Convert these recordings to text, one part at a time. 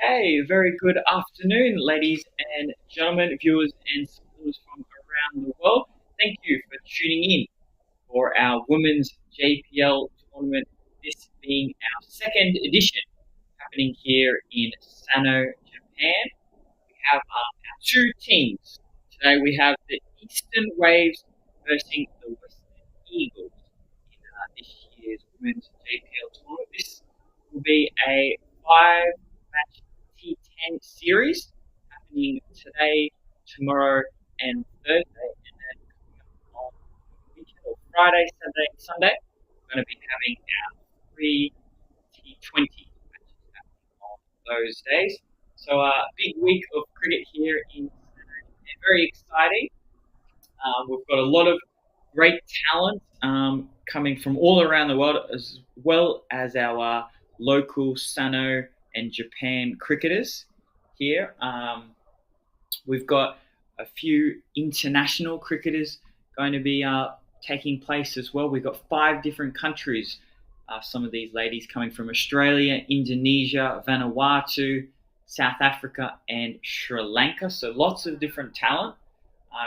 Okay, very good afternoon, ladies and gentlemen, viewers and supporters from around the world. Thank you for tuning in for our Women's JPL tournament, this being our second edition happening here in Sano, Japan. We have our two teams. Today we have the Eastern Waves versus the Western Eagles in this year's Women's JPL tournament. This will be a five-match T10 series happening today, tomorrow, and Thursday. And then on the weekend, or Friday, Saturday, and Sunday, we're going to be having our three T20 matches happening on those days. So a big week of cricket here in Sydney. Very exciting. We've got a lot of great talent coming from all around the world, as well as our local Sano and Japan cricketers here. We've got a few international cricketers going to be taking place as well. We've got 5 different countries. Some of these ladies coming from Australia, Indonesia, Vanuatu, South Africa, and Sri Lanka. So lots of different talent.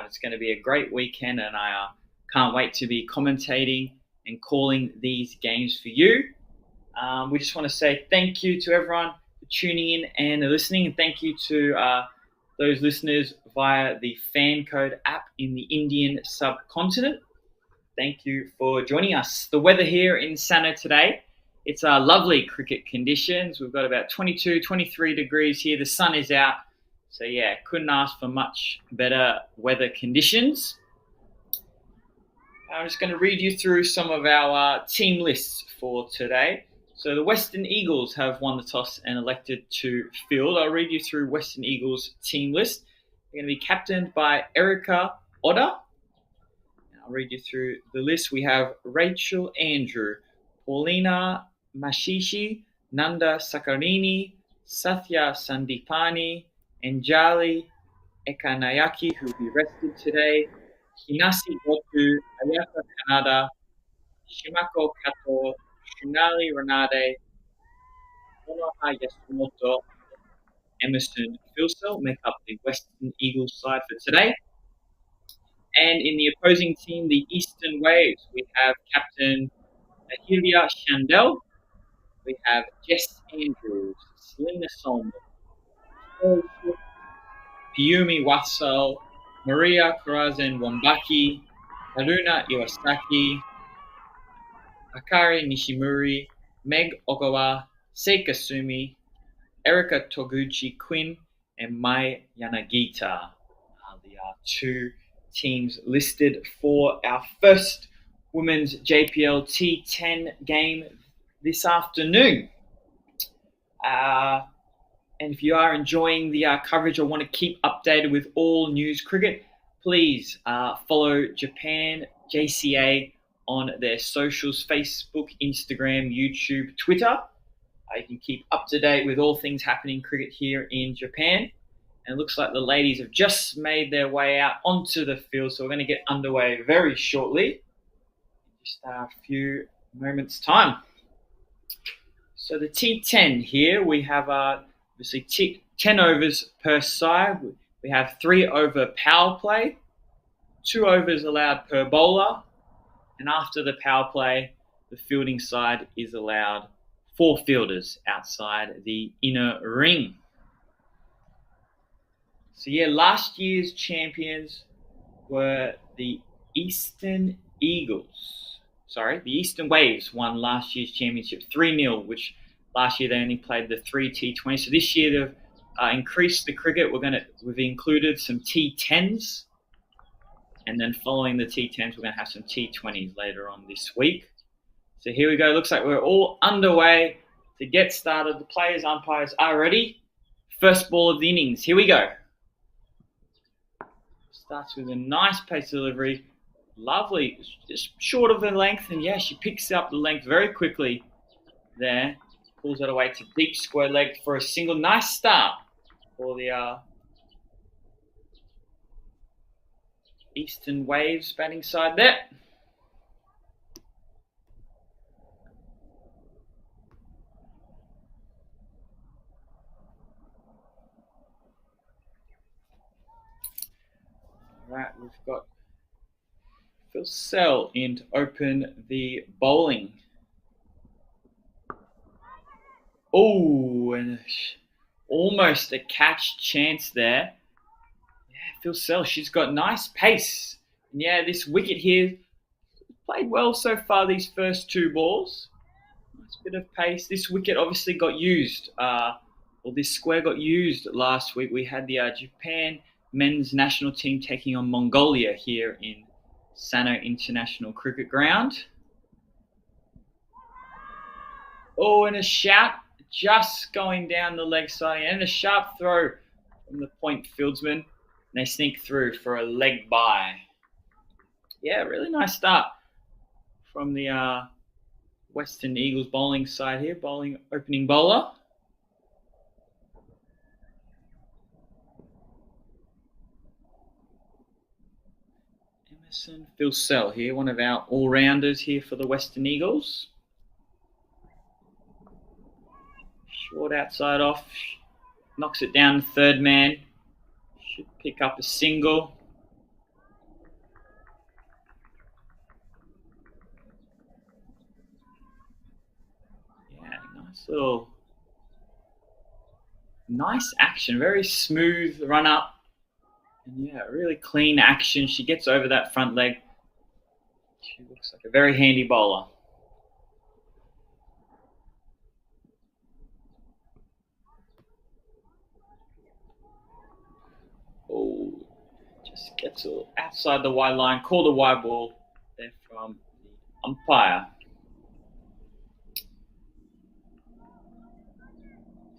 It's going to be a great weekend, and I can't wait to be commentating and calling these games for you. We just want to say thank you to everyone for tuning in and listening, and thank you to those listeners via the Fan Code app in the Indian subcontinent. Thank you for joining us. The weather here in Sano today, it's lovely cricket conditions. We've got about 22, 23 degrees here. The sun is out. So yeah, couldn't ask for much better weather conditions. I'm just going to read you through some of our team lists for today. So the Western Eagles have won the toss and elected to field. I'll read you through Western Eagles team list. They're going to be captained by Erika Oda. I'll read you through the list. We have Rachel Andrew, Paulina Mashishi, Nanda Sakarini, Satya Sandipani, Anjali Ekanayaki, who will be rested today, Hinasi Gotu, Ayaka Kanada, Shimako Kato, Shunali Ranade, Onoha Yasumoto, Emerson Filsell make up the Western Eagles side for today. And in the opposing team, the Eastern Waves, we have Captain Ahilia Shandell, we have Jess Andrews, Selina Solomon, Piyumi Watsal, Maria Karazen Wambaki, Haruna Iwasaki, Akari Nishimuri, Meg Ogawa, Seika Sumi, Erika Toguchi Quinn, and Mai Yanagita are the 2 teams listed for our first Women's JPL T10 game this afternoon. And if you are enjoying the coverage or want to keep updated with all news cricket, please follow Japan JCA on their socials, Facebook, Instagram, YouTube, Twitter. You can keep up to date with all things happening cricket here in Japan. And it looks like the ladies have just made their way out onto the field, so we're going to get underway very shortly, in just a few moments' time. So the T10 here, we have obviously 10 overs per side. We have 3 over power play, 2 overs allowed per bowler, and after the power play, the fielding side is allowed 4 fielders outside the inner ring. So yeah, last year's champions were the Eastern Eagles. The Eastern Waves won last year's championship 3-0, which last year they only played the 3 T20. So this year they've increased the cricket. We've included some T10s, And then following the T10s, we're going to have some T20s later on this week. So here we go. Looks like we're all underway to get started. The players, umpires are ready. First ball of the innings. Here we go. Starts with a nice pace delivery. Lovely. Just short of the length. And yeah, she picks up the length very quickly there. Pulls it away to deep square leg for a single. Nice start for the Eastern Waves batting side there. All right, we've got Phil Sell in to open the bowling. Oh, and almost a catch chance there. Yeah, Phil Sell, she's got nice pace. And yeah, this wicket here played well so far, these first two balls. Nice bit of pace. This wicket obviously got used, this square got used last week. We had the Japan men's national team taking on Mongolia here in Sano International Cricket Ground. Oh, and a shout just going down the leg side, and a sharp throw from the point fieldsman. And they sneak through for a leg bye. Yeah, really nice start from the Western Eagles bowling side here, opening bowler. Emerson Phil Sell here, one of our all-rounders here for the Western Eagles. Short outside off, knocks it down, third man. Should pick up a single. Yeah, nice action, very smooth run up. And yeah, really clean action. She gets over that front leg. She looks like a very handy bowler. Oh, just gets outside the wide line. Called a wide ball there from the umpire.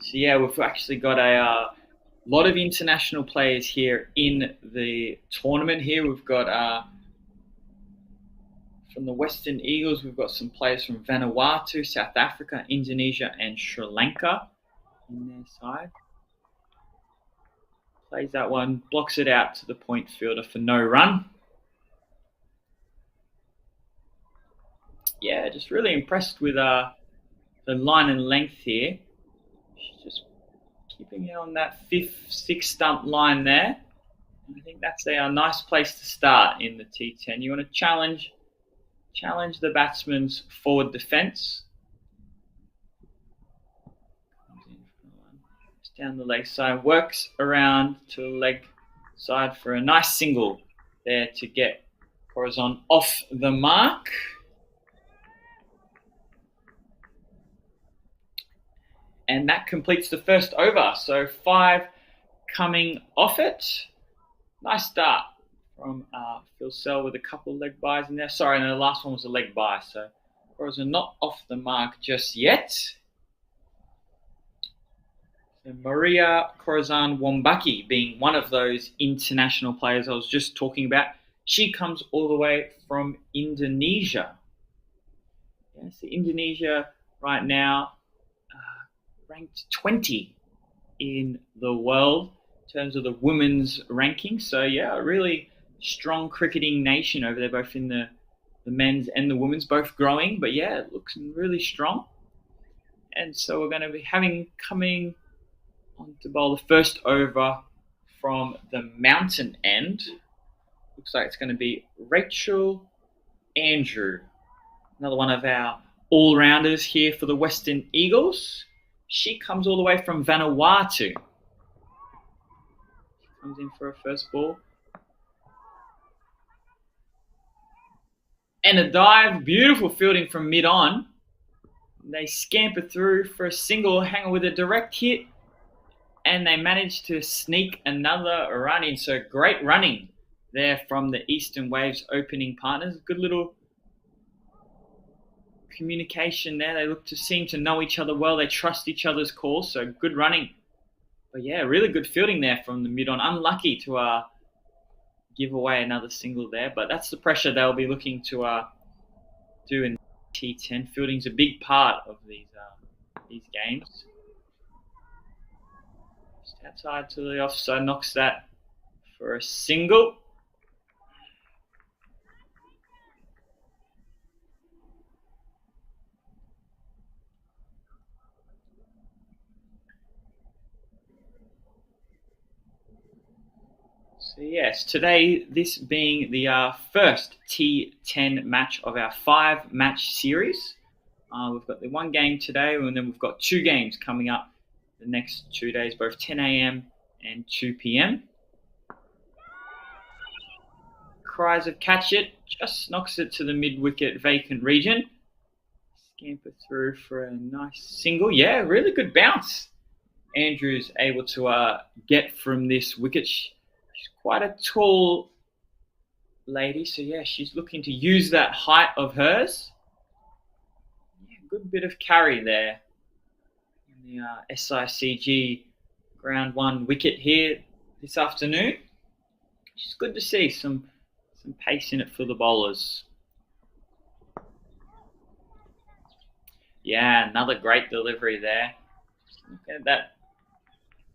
So yeah, we've actually got a lot of international players here in the tournament here. We've got from the Western Eagles, we've got some players from Vanuatu, South Africa, Indonesia and Sri Lanka in their side. Plays that one, blocks it out to the point fielder for no run. Yeah, just really impressed with the line and length here. She's just keeping it on that 5th, 6th stump line there. And I think that's a nice place to start in the T10. You want to challenge the batsman's forward defence. Down the leg side, works around to the leg side for a nice single there to get Corazon off the mark. And that completes the first over. So 5 coming off it. Nice start from Phil Sell with a couple of leg byes in there. Sorry, no, the last one was a leg bye. So Corazon not off the mark just yet. So Maria Corazon Wombaki being one of those international players I was just talking about. She comes all the way from Indonesia. Yeah, so Indonesia right now ranked 20 in the world in terms of the women's ranking. So yeah, a really strong cricketing nation over there, both in the men's and the women's, both growing. But yeah, it looks really strong. And so we're going to be coming on to bowl the first over from the mountain end. Looks like it's going to be Rachel Andrew, another one of our all-rounders here for the Western Eagles. She comes all the way from Vanuatu. She comes in for her first ball. And a dive, beautiful fielding from mid-on. They scamper through for a single, hang with a direct hit. And they manage to sneak another run in. So great running there from the Eastern Waves opening partners. Good little communication there. They look to seem to know each other well. They trust each other's calls, so good running. But yeah, really good fielding there from the mid-on. Unlucky to give away another single there, but that's the pressure they'll be looking to do in T10. Fielding's a big part of these games. Just outside to the offside, knocks that for a single. So yes, today, this being the first T10 match of our 5-match series. We've got the one game today, and then we've got 2 games coming up the next 2 days, both 10 a.m. and 2 p.m. Cries of catch it, just knocks it to the mid-wicket vacant region. Scamper through for a nice single. Yeah, really good bounce. Andrews able to get from this wicket. She's quite a tall lady, so yeah, she's looking to use that height of hers. Yeah, good bit of carry there in the SICG ground 1 wicket here this afternoon. It's good to see some pace in it for the bowlers. Yeah, another great delivery there. Look at that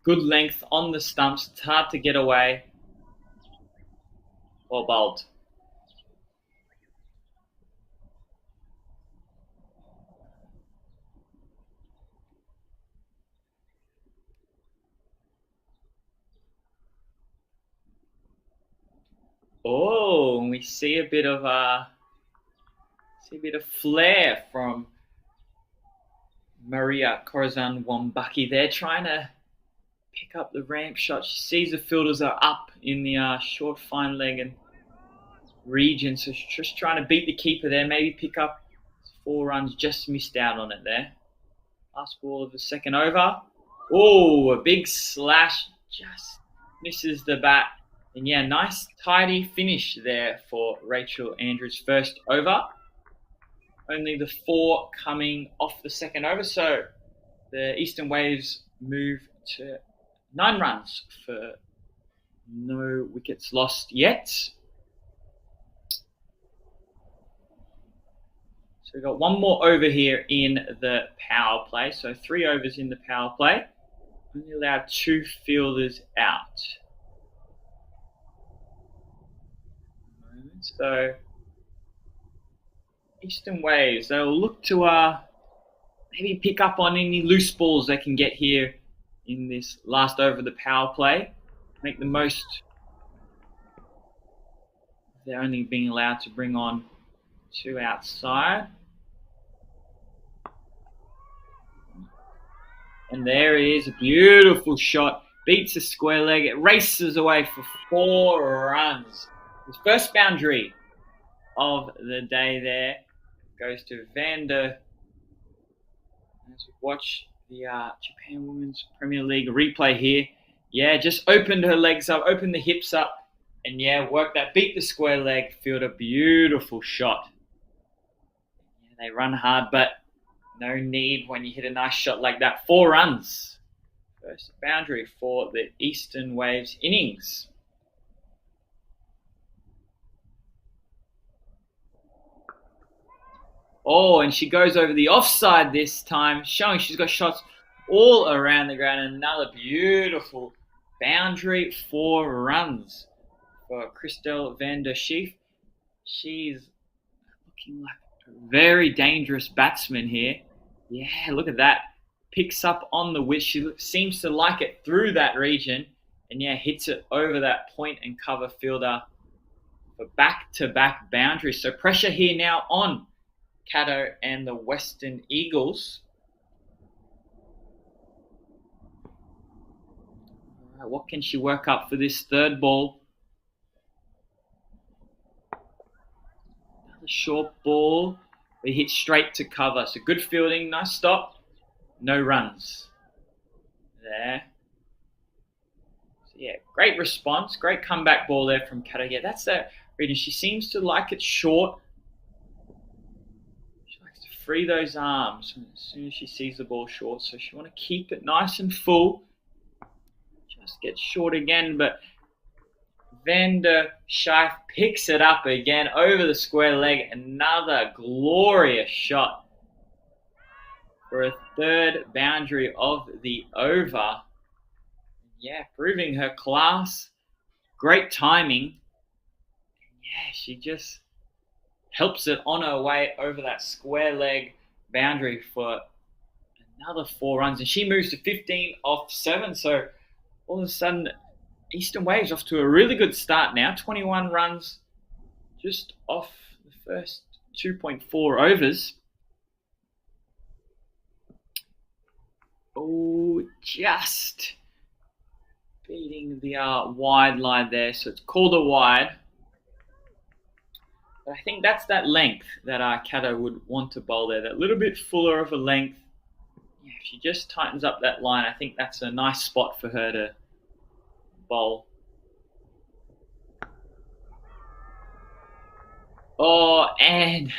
good length on the stumps. It's hard to get away or bowled. Oh, and we see a bit of flair from Maria Corazon Wambaki there, trying to pick up the ramp shot. She sees the fielders are up in the short fine leg and region, so she's just trying to beat the keeper there, maybe pick up 4 runs. Just missed out on it there. Last ball of the second over. Oh, a big slash, just misses the bat. And yeah, nice tidy finish there for Rachel Andrews' first over. Only the 4 coming off the second over, so the Eastern Waves move to 9 runs for no wickets lost yet. So we've got 1 more over here in the power play. So 3 overs in the power play. Only allowed 2 fielders out. So Eastern Waves, they'll look to maybe pick up on any loose balls they can get here in this last over of the power play. Make the most. They're only being allowed to bring on 2 outside. And there it is, a beautiful shot. Beats the square leg. It races away for 4 runs. His first boundary of the day there goes to Vander. As we watch the Japan Women's Premier League replay here. Yeah, just opened her legs up, opened the hips up, and yeah, worked that, beat the square leg, field a beautiful shot. Yeah, they run hard, but no need when you hit a nice shot like that. 4 runs. First boundary for the Eastern Waves innings. Oh, and she goes over the offside this time, showing she's got shots all around the ground. Another beautiful boundary, 4 runs for Christelle van der Schief. She's looking like a very dangerous batsman here. Yeah, look at that. Picks up on the wicket. She seems to like it through that region. And yeah, hits it over that point and cover fielder for back-to-back boundaries. So pressure here now on Caddo and the Western Eagles. All right, what can she work up for this third ball? Another short ball. They hit straight to cover. So good fielding, nice stop. No runs. There. So Yeah, great response. Great comeback ball there from Kato. Yeah, that's that reading. She seems to like it short. She likes to free those arms as soon as she sees the ball short. So she want to keep it nice and full. Just get short again, but Van der Scheif picks it up again over the square leg. Another glorious shot for a third boundary of the over. Yeah, proving her class. Great timing. Yeah, she just helps it on her way over that square leg boundary for another 4 runs. And she moves to 15 off 7. So all of a sudden, Eastern Waves off to a really good start now. 21 runs just off the first 2.4 overs. Oh, just beating the wide line there. So it's called a wide. But I think that's that length that Kato would want to bowl there. That little bit fuller of a length. Yeah, if she just tightens up that line, I think that's a nice spot for her to bowl. Oh, and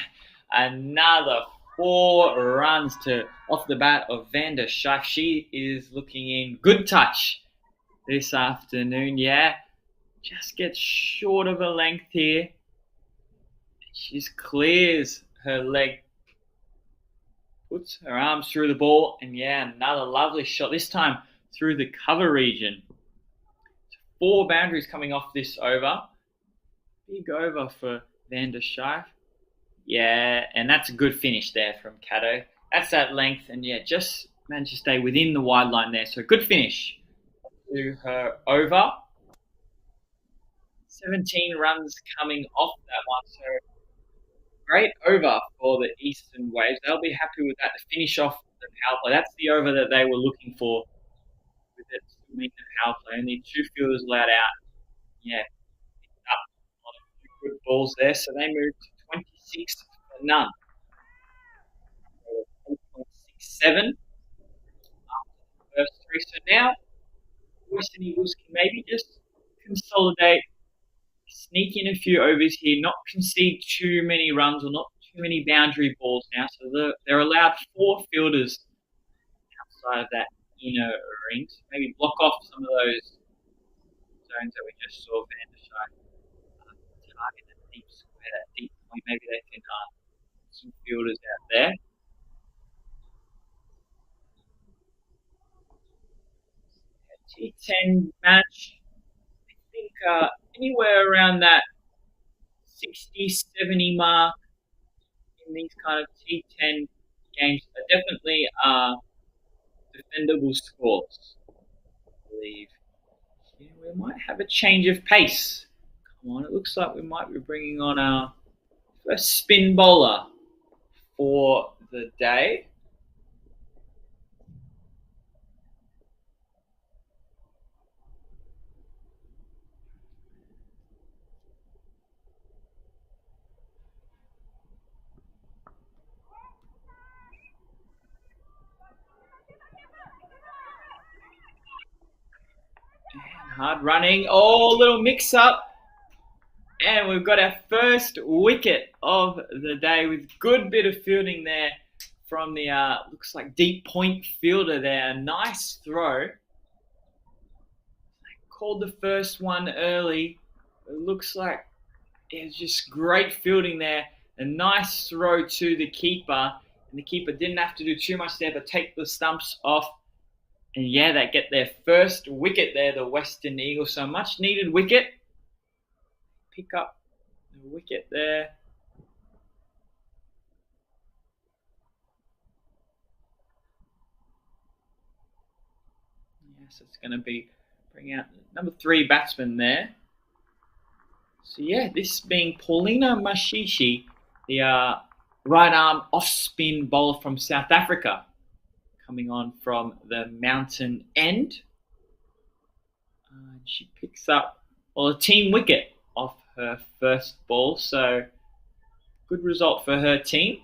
another 4 runs off the bat of Van der Scheif. She is looking in good touch this afternoon. Yeah, just gets short of a length here. She just clears her leg, puts her arms through the ball, and yeah, another lovely shot. This time through the cover region. 4 boundaries coming off this over. Big over for Van der Scheif. Yeah, and that's a good finish there from Kato. That's that length, and yeah, just managed to stay within the wide line there. So good finish to her over. 17 runs coming off that one. So great over for the Eastern Waves. They'll be happy with that to finish off the power play. That's the over that they were looking for with it to meet the power play. Only 2 fielders allowed out. Yeah, up a lot of good balls there. So they moved to 26 for none. 8.67 after the first 3. So now Western Eagles can maybe just consolidate, sneak in a few overs here, not concede too many runs or not too many boundary balls now. So they're allowed 4 fielders outside of that inner ring. So maybe block off some of those zones that we just saw Van der Scheif target that deep square, that deep point. Maybe they can put some fielders out there. T10 match, I think anywhere around that 60, 70 mark in these kind of T10 games are definitely defendable scores, I believe. Yeah, we might have a change of pace. Come on, it looks like we might be bringing on our first spin bowler for the day. Hard running. Oh, little mix up. And we've got our first wicket of the day with good bit of fielding there from the, looks like deep point fielder there. A nice throw. Called the first one early. It looks like it's just great fielding there. A nice throw to the keeper. And the keeper didn't have to do too much there, but take the stumps off. And yeah, they get their first wicket there, the Western Eagles. So much needed wicket. Pick up the wicket there. Yes, it's going to be bring out number 3 batsman there. So yeah, this being Paulina Mashishi, the right arm off spin bowler from South Africa, coming on from the mountain end. She picks up a team wicket off her first ball, so good result for her team.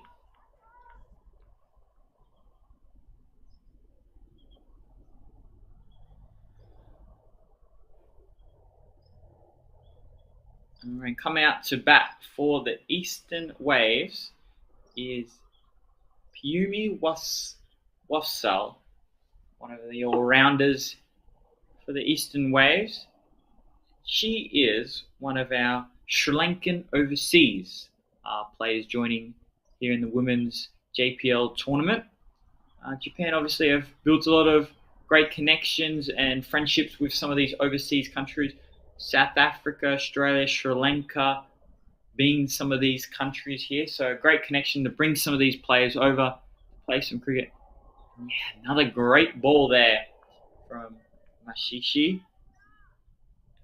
And come out to bat for the Eastern Waves is Piumi Wassal, one of the all-rounders for the Eastern Waves. She is one of our Sri Lankan overseas players joining here in the women's JPL tournament. Japan obviously have built a lot of great connections and friendships with some of these overseas countries. South Africa, Australia, Sri Lanka being some of these countries here. So a great connection to bring some of these players over to play some cricket. Yeah, another great ball there from Mashishi.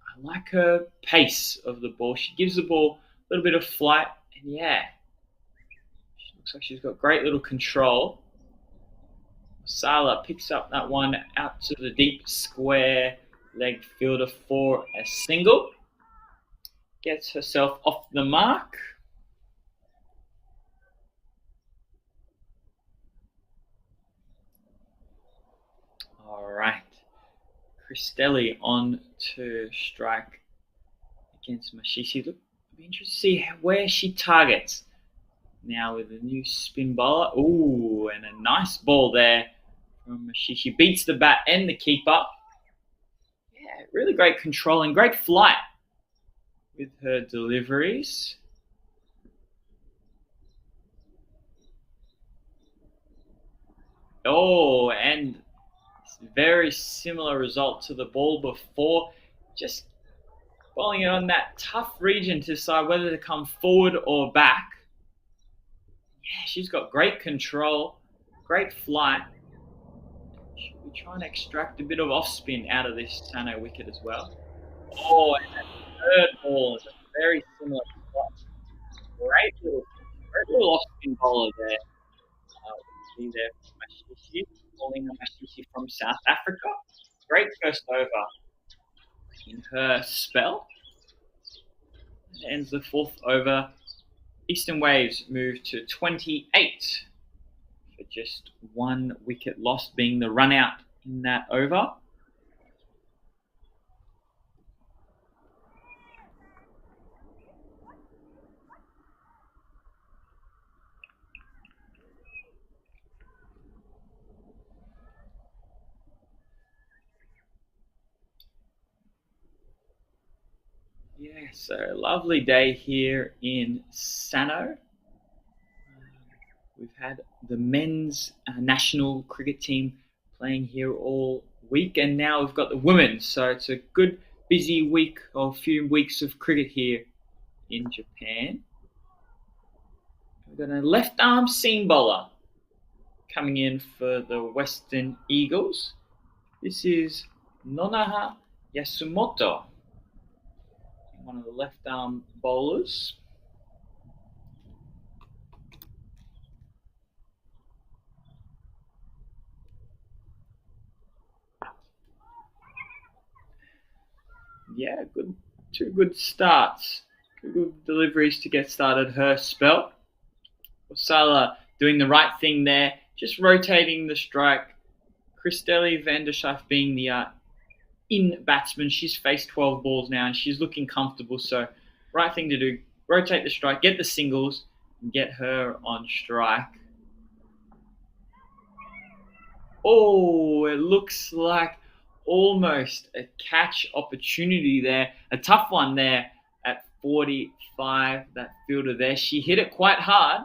I like her pace of the ball. She gives the ball a little bit of flight, and yeah, she looks like she's got great little control. Sala picks up that one out to the deep square leg fielder for a single. Gets herself off the mark. All right. Cristelli on to strike against Mashishi. Look, it'll be interesting to see where she targets. Now with a new spin bowler. Ooh, and a nice ball there from Mashishi. Beats the bat and the keeper. Yeah, really great control and great flight with her deliveries. Oh, and very similar result to the ball before. Just bowling it on that tough region to decide whether to come forward or back. Yeah, she's got great control, great flight. She'll be trying to extract a bit of off spin out of this Sano wicket as well. Oh, and that third ball is a very similar spot. Great little off spin bowler there. See there from Mashishi, bowling a Mashishi from South Africa. Great first over in her spell. It ends the fourth over. Eastern Waves move to 28 for just one wicket lost, being the run out in that over. Yeah, so lovely day here in Sano. We've had the men's national cricket team playing here all week, and now we've got the women. So it's a good, busy week or few weeks of cricket here in Japan. We've got a left arm seam bowler coming in for the Western Eagles. This is Nonaha Yasumoto, one of the left arm bowlers. Yeah, two good starts. Two good deliveries to get started her spell. Osala doing the right thing there, just rotating the strike. Cristelli Vanderschaaf being the in batsman. She's faced 12 balls now and she's looking comfortable. So, right thing to do, rotate the strike, get the singles, and get her on strike. Oh, it looks like almost a catch opportunity there. A tough one there at 45, that fielder there. She hit it quite hard.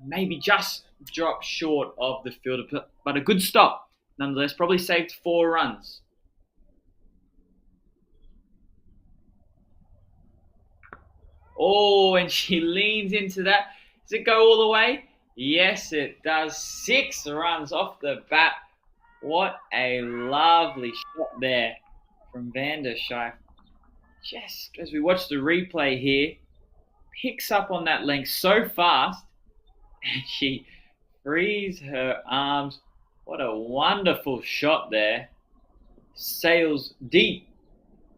Maybe just dropped short of the fielder, but a good stop. Nonetheless, probably saved 4 runs. Oh, and she leans into that. Does it go all the way? Yes, it does. 6 runs off the bat. What a lovely shot there from Vanderschaaf. Just as we watch the replay here, picks up on that length so fast, and she frees her arms. What a wonderful shot there. Sails deep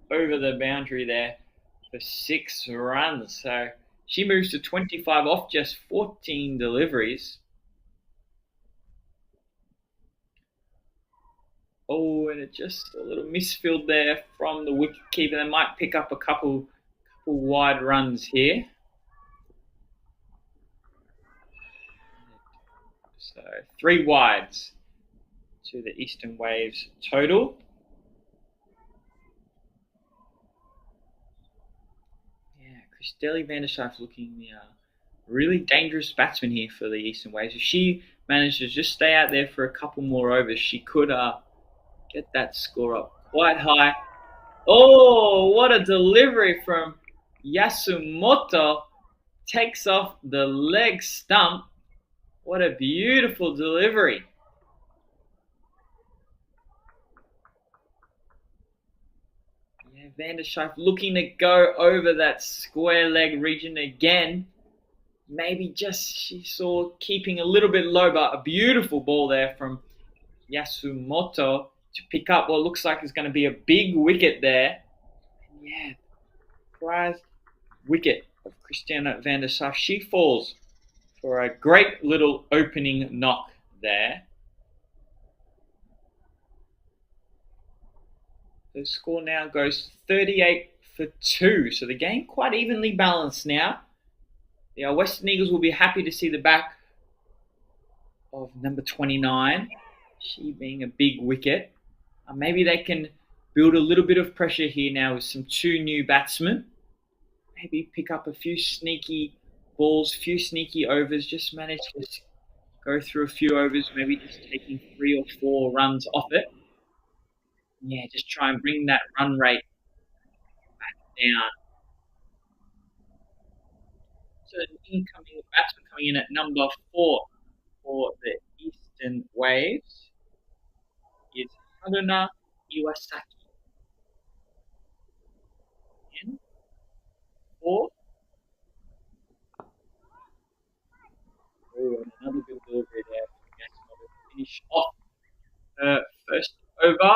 over the boundary there for 6 runs. So she moves to 25 off just 14 deliveries. Oh, and it just a little misfield there from the wicketkeeper. They might pick up a couple couple wide runs here. So 3 wides to the Eastern Waves total. Yeah, Christelle van der Schaaf looking really dangerous batsman here for the Eastern Waves. If she manages to just stay out there for a couple more overs, she could get that score up quite high. Oh, what a delivery from Yasumoto. Takes off the leg stump. What a beautiful delivery. Yeah, Van der Schaaf looking to go over that square leg region again. Maybe just she saw keeping a little bit low, but a beautiful ball there from Yasumoto to pick up what looks like is going to be a big wicket there. And yeah, prize wicket of Christiana van der Schaaf. She falls for a great little opening knock there. The score now goes 38 for 2. So the game quite evenly balanced now. The Western Eagles will be happy to see the back of number 29, she being a big wicket. Maybe they can build a little bit of pressure here now with some 2 new batsmen. Maybe pick up a few sneaky balls, few sneaky overs, just manage to go through a few overs, maybe just taking 3 or 4 runs off it. Yeah, just try and bring that run rate back down. So an incoming batsman coming in at number 4 for the Eastern Waves is Haruna Iwasaki. In 4. Oh, and another good delivery there from Yasumoto to finish off her first over.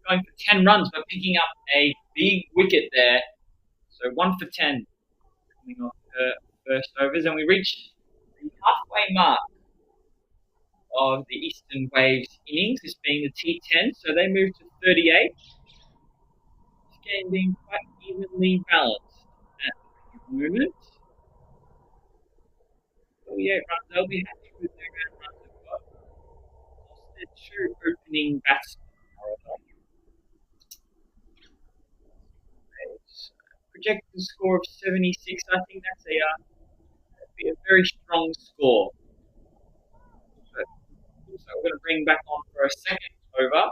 Going for 10 runs, but picking up a big wicket there. So 1 for 10 coming off her first overs. And we reach the halfway mark of the Eastern Waves innings, this being the T10. So they move to 38. This game being quite evenly balanced at the moment. 48 runs, they'll be happy with their runs they've got. Lost their 2 opening batsmen, however. Projected score of 76, I think that's be a very strong score. So we're going to bring back on for a second over.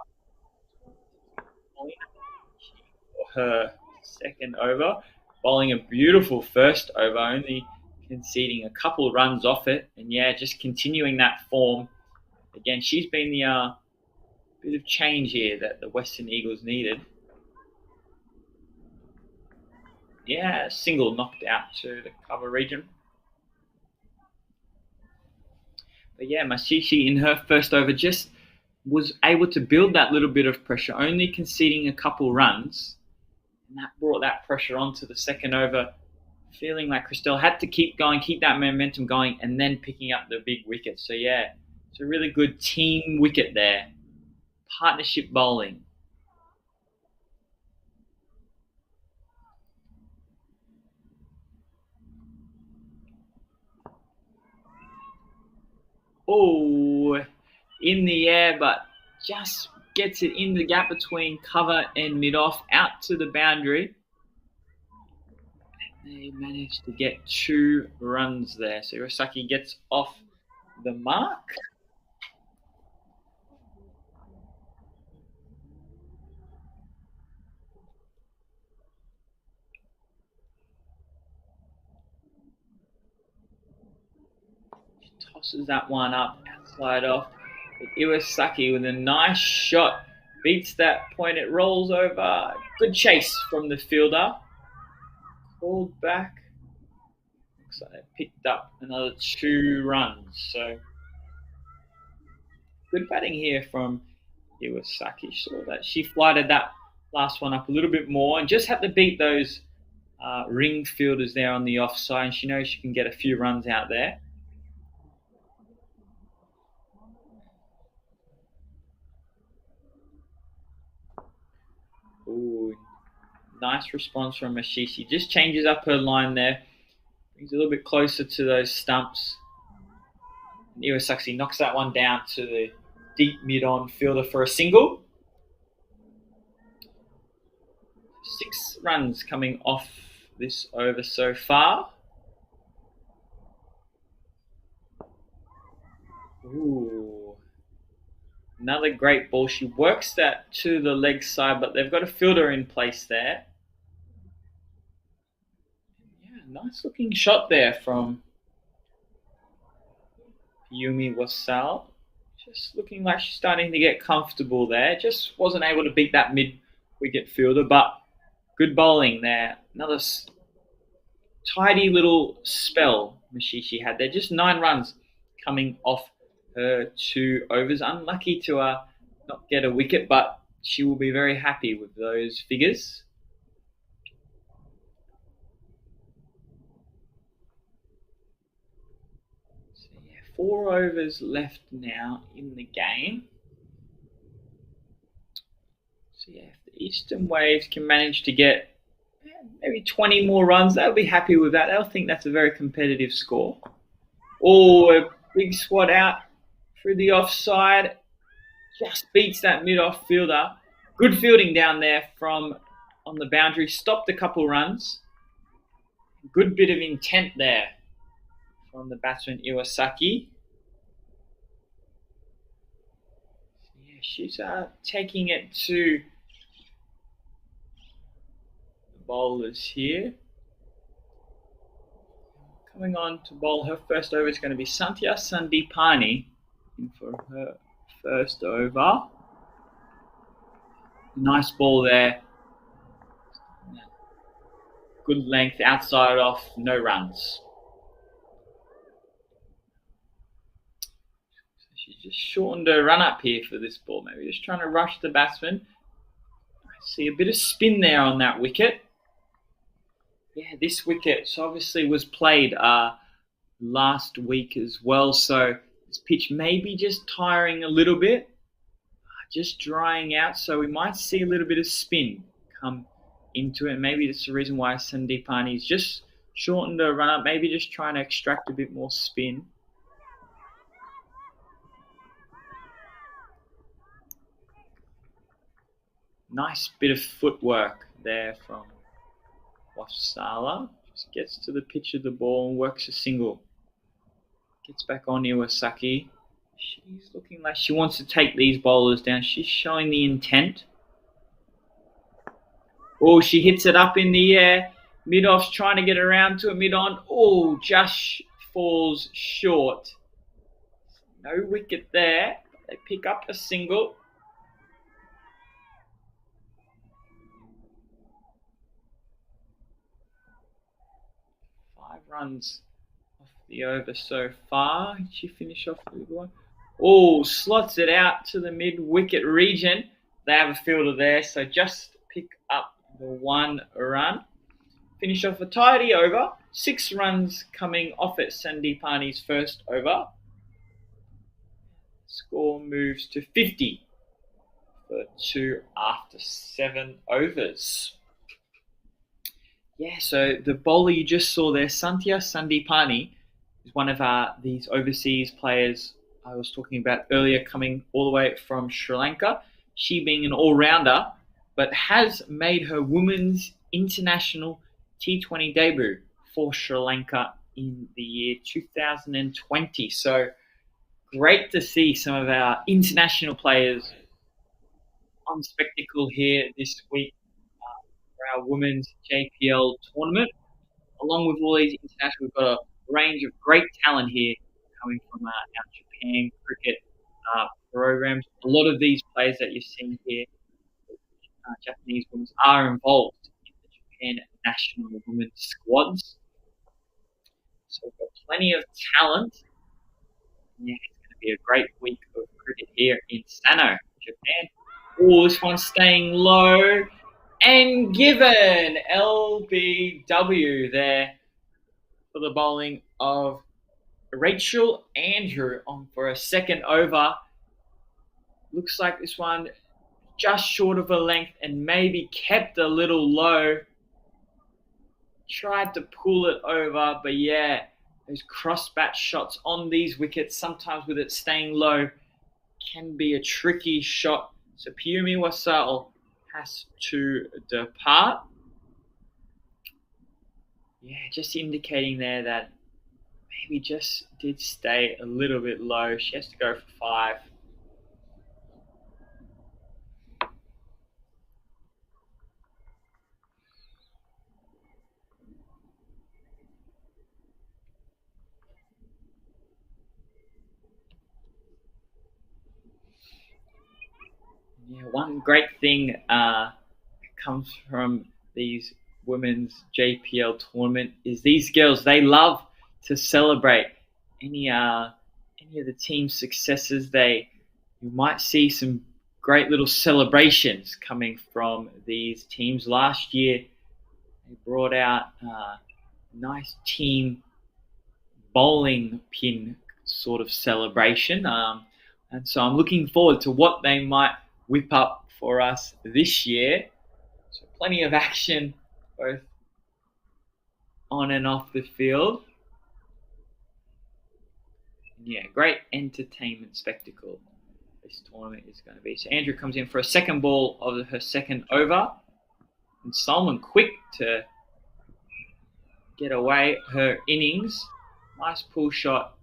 For her second over, bowling a beautiful first over, only conceding a couple of runs off it, and yeah, just continuing that form. Again, she's been the bit of change here that the Western Eagles needed. Yeah, single knocked out to the cover region. But yeah, Mashishi in her first over just was able to build that little bit of pressure, only conceding a couple runs. And that brought that pressure onto the second over, feeling like Christelle had to keep going, keep that momentum going, and then picking up the big wicket. So yeah, it's a really good team wicket there. Partnership bowling. Oh, in the air, but just gets it in the gap between cover and mid-off, out to the boundary. They managed to get 2 runs there. So Iwasaki gets off the mark. She tosses that one up, outside off. But Iwasaki with a nice shot beats that point. It rolls over. Good chase from the fielder. Called back. Looks like they picked up another 2 runs. So good batting here from Iwasaki. Saw that she flighted that last one up a little bit more and just had to beat those ring fielders there on the offside. And she knows she can get a few runs out there. Ooh, Nice response from Ashishi. Just changes up her line there. Brings a little bit closer to those stumps. Iwasaki knocks that one down to the deep mid-on fielder for a single. 6 runs coming off this over so far. Ooh. Another great ball. She works that to the leg side, but they've got a fielder in place there. Yeah, nice looking shot there from Yumi Wasal. Just looking like she's starting to get comfortable there. Just wasn't able to beat that mid-wicket fielder, but good bowling there. Another tidy little spell Mashishi had there. Just 9 runs coming off her 2 overs. Unlucky to not get a wicket, but she will be very happy with those figures. So yeah, 4 overs left now in the game. So yeah, if the Eastern Waves can manage to get maybe 20 more runs, they'll be happy with that. They'll think that's a very competitive score. Oh, a big swat out through the offside. Just beats that mid-off fielder. Good fielding down there from on the boundary. Stopped a couple runs. Good bit of intent there from the batsman Iwasaki. Yeah, she's taking it to the bowlers here. Coming on to bowl her first over is going to be Santya Sandipani in for her first over. Nice ball there. Good length, outside off, no runs. So she's just shortened her run up here for this ball. Maybe just trying to rush the batsman. I see a bit of spin there on that wicket. Yeah, this wicket obviously was played last week as well. So this pitch may be just tiring a little bit. Just drying out, so we might see a little bit of spin come into it. Maybe that's the reason why Sandipani's just shortened the run up, maybe just trying to extract a bit more spin. Nice bit of footwork there from Wasala. Just gets to the pitch of the ball and works a single. Gets back on Iwasaki. She's looking like she wants to take these bowlers down. She's showing the intent. Oh, she hits it up in the air. Mid-off's trying to get around to it mid-on. Oh, just falls short. No wicket there. They pick up a single. Five runs off the over so far. Did she finish off with one? Oh, slots it out to the mid-wicket region. They have a fielder there, so just pick up the 1 run. Finish off a tidy over. 6 runs coming off at Sandipani's first over. Score moves to 50 for 2 after 7 overs. Yeah, so the bowler you just saw there, Santya Sandipani, is one of these overseas players I was talking about earlier, coming all the way from Sri Lanka. She being an all-rounder, but has made her women's international T20 debut for Sri Lanka in the year 2020. So great to see some of our international players on spectacle here this week for our women's JPL tournament. Along with all these international, we've got a range of great talent here coming from our Japan cricket programs. A lot of these players that you're seeing here, Japanese women, are involved in the Japan national women's squads. So we've got plenty of talent. Yeah, it's going to be a great week of cricket here in Sano, Japan. Oh, this one's staying low. And given LBW there for the bowling of Rachel Andrew on for a second over. Looks like this one just short of a length and maybe kept a little low. Tried to pull it over, but yeah, those cross bat shots on these wickets, sometimes with it staying low, can be a tricky shot. So Piyumi Wasal has to depart. Yeah, just indicating there that maybe just did stay a little bit low. She has to go for 5. Yeah, one great thing comes from these women's JPL tournament is these girls, they love to celebrate any of the team's successes. You might see some great little celebrations coming from these teams. Last year they brought out a nice team bowling pin sort of celebration, and so I'm looking forward to what they might whip up for us this year. So plenty of action both on and off the field. Yeah, great entertainment spectacle this tournament is going to be. So Andrew comes in for a second ball of her second over. And Solomon quick to get away her innings. Nice pull shot.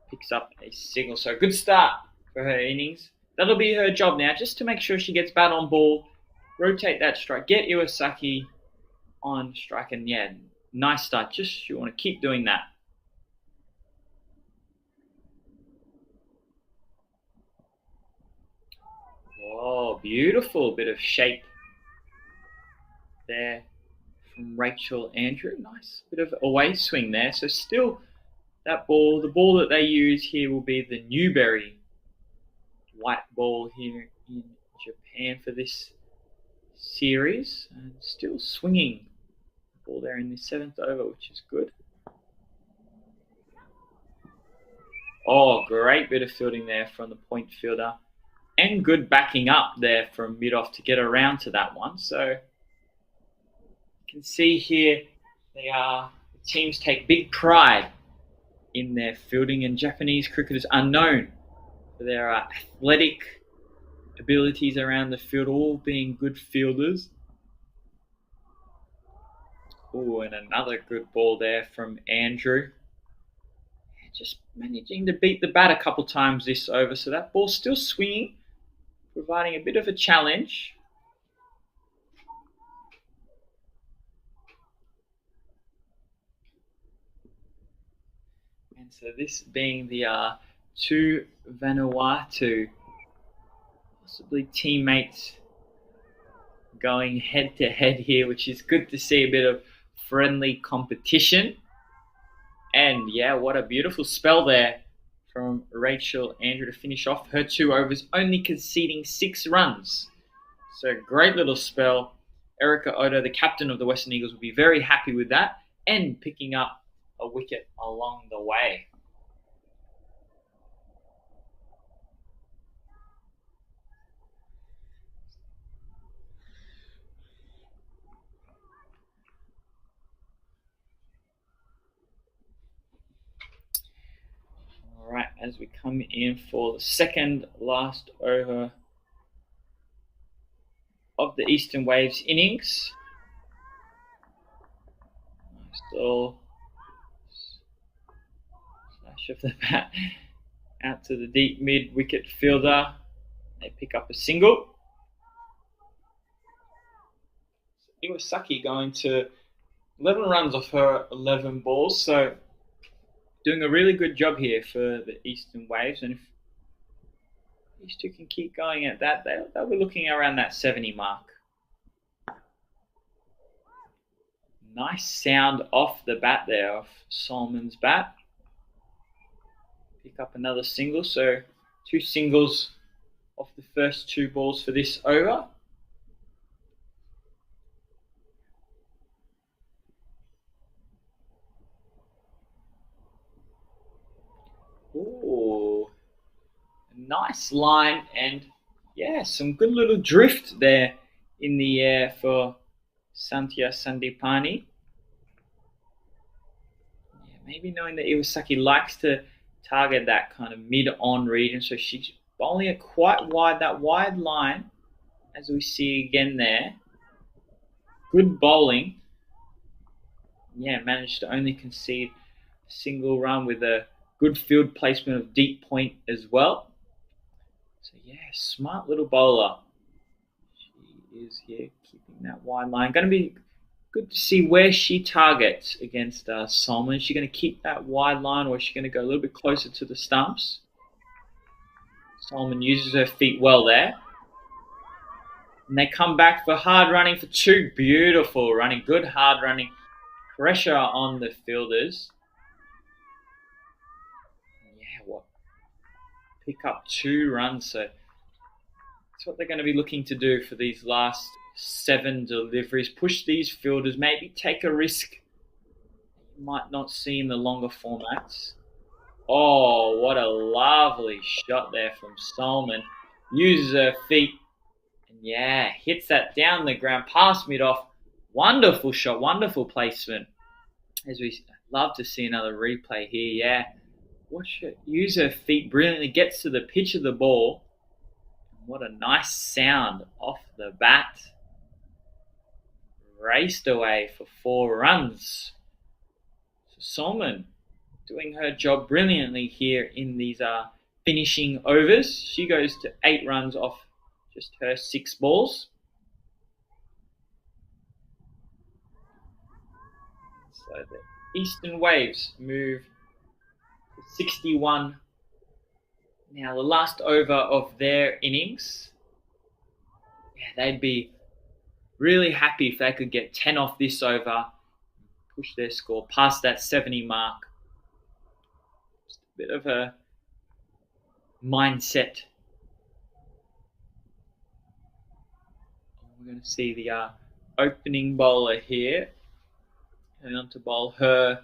Picks up a single. So good start for her innings. That'll be her job now, just to make sure she gets bat on ball, rotate that strike, get Iwasaki on strike, and yeah, nice start. Just you want to keep doing that. Oh, beautiful bit of shape there from Rachel Andrew. Nice bit of away swing there. So still that ball, the ball that they use here will be the Newberry white ball here in Japan for this series. And still swinging the ball there in the 7th over, which is good. Oh, great bit of fielding there from the point fielder. And good backing up there from mid-off to get around to that one. So you can see here the teams take big pride in their fielding, and Japanese cricketers are known for their athletic abilities around the field, all being good fielders. Oh, and another good ball there from Andrew. Just managing to beat the bat a couple times this over, so that ball's still swinging, providing a bit of a challenge. And so this being the two Vanuatu, possibly teammates going head to head here, which is good to see a bit of friendly competition. And yeah, what a beautiful spell there from Rachel Andrew to finish off her 2 overs, only conceding 6 runs. So great little spell. Erica Oda, the captain of the Western Eagles, will be very happy with that and picking up a wicket along the way. All right, as we come in for the second last over of the Eastern Waves innings. Nice little slash of the bat out to the deep mid wicket fielder. They pick up a single. Iwasaki going to 11 runs off her 11 balls, so doing a really good job here for the Eastern Waves. And if these two can keep going at that, they'll be looking around that 70 mark. Nice sound off the bat there, off Solomon's bat. Pick up another single, so 2 singles off the first 2 balls for this over. Ooh, nice line and yeah, some good little drift there in the air for Santia Sandipani. Yeah, maybe knowing that Iwasaki likes to target that kind of mid-on region, so she's bowling it quite wide, that wide line, as we see again there. Good bowling. Yeah, managed to only concede a single run with a good field placement of deep point as well. So yeah, smart little bowler. She is here keeping that wide line. Going to be good to see where she targets against Solomon. Is she going to keep that wide line, or is she going to go a little bit closer to the stumps? Solomon uses her feet well there. And they come back for hard running for two. Beautiful running. Good hard running. Pressure on the fielders. Yeah, what? Pick up 2 runs. So that's what they're going to be looking to do for these last 7 deliveries. Push these fielders. Maybe take a risk you might not see in the longer formats. Oh, what a lovely shot there from Solomon. Uses her feet. And yeah, hits that down the ground, past mid-off. Wonderful shot, wonderful placement. As we love to see another replay here, yeah. Watch her use her feet brilliantly, gets to the pitch of the ball. What a nice sound off the bat. Raced away for 4 runs. So Solomon doing her job brilliantly here in these finishing overs. She goes to 8 runs off just her 6 balls. So the Eastern Waves move to 61. Now the last over of their innings. Yeah, they'd be really happy if they could get 10 off this over, push their score past that 70 mark. Just a bit of a mindset. We're going to see the opening bowler here. Going on to bowl her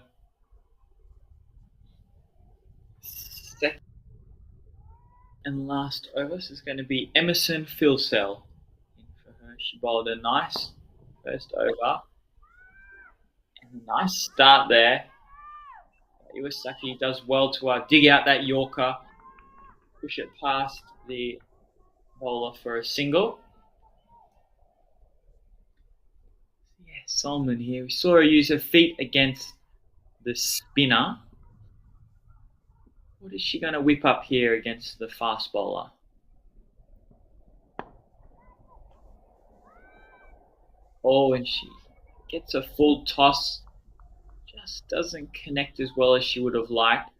second and last over. So it's going to be Emerson Filsell. For her, she bowled a nice first over. And a nice start there. Iwasaki does well to dig out that Yorker, push it past the bowler for a single. Yeah, Solomon here. We saw her use her feet against the spinner. What is she going to whip up here against the fast bowler? Oh, and she gets a full toss. Just doesn't connect as well as she would have liked.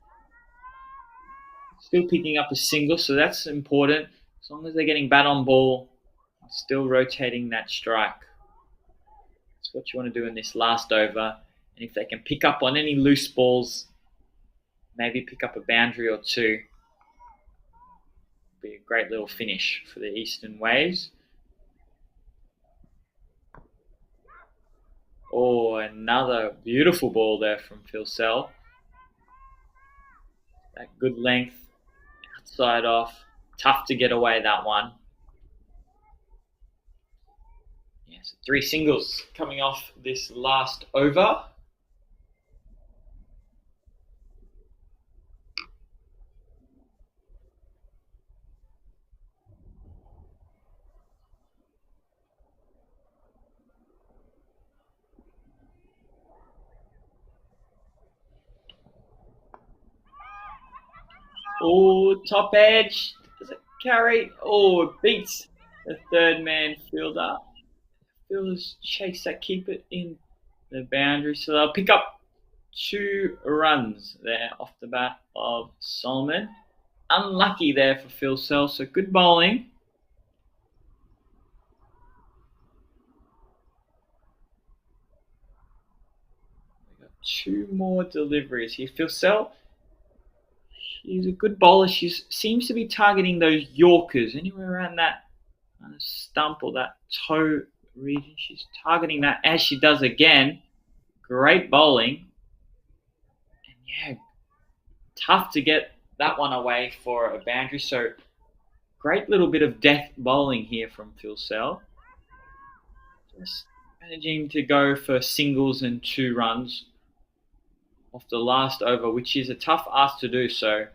Still picking up a single, so that's important. As long as they're getting bat on ball, still rotating that strike. That's what you want to do in this last over. And if they can pick up on any loose balls, maybe pick up a boundary or 2. Be a great little finish for the Eastern Waves. Oh, another beautiful ball there from Filsell. That good length, outside off. Tough to get away that one. Yeah, so 3 singles coming off this last over. Oh, top edge. Does it carry? Oh, it beats the third man fielder. Fielders chase that, keep it in the boundary. So they'll pick up 2 runs there off the bat of Solomon. Unlucky there for Filsell, so good bowling. We've got 2 more deliveries here. Filsell, she's a good bowler. She seems to be targeting those Yorkers, anywhere around that stump or that toe region. She's targeting that, as she does again. Great bowling. And yeah, tough to get that one away for a boundary. So great little bit of death bowling here from Phil Sell. Just managing to go for singles and 2 runs off the last over, which is a tough ask to do. So,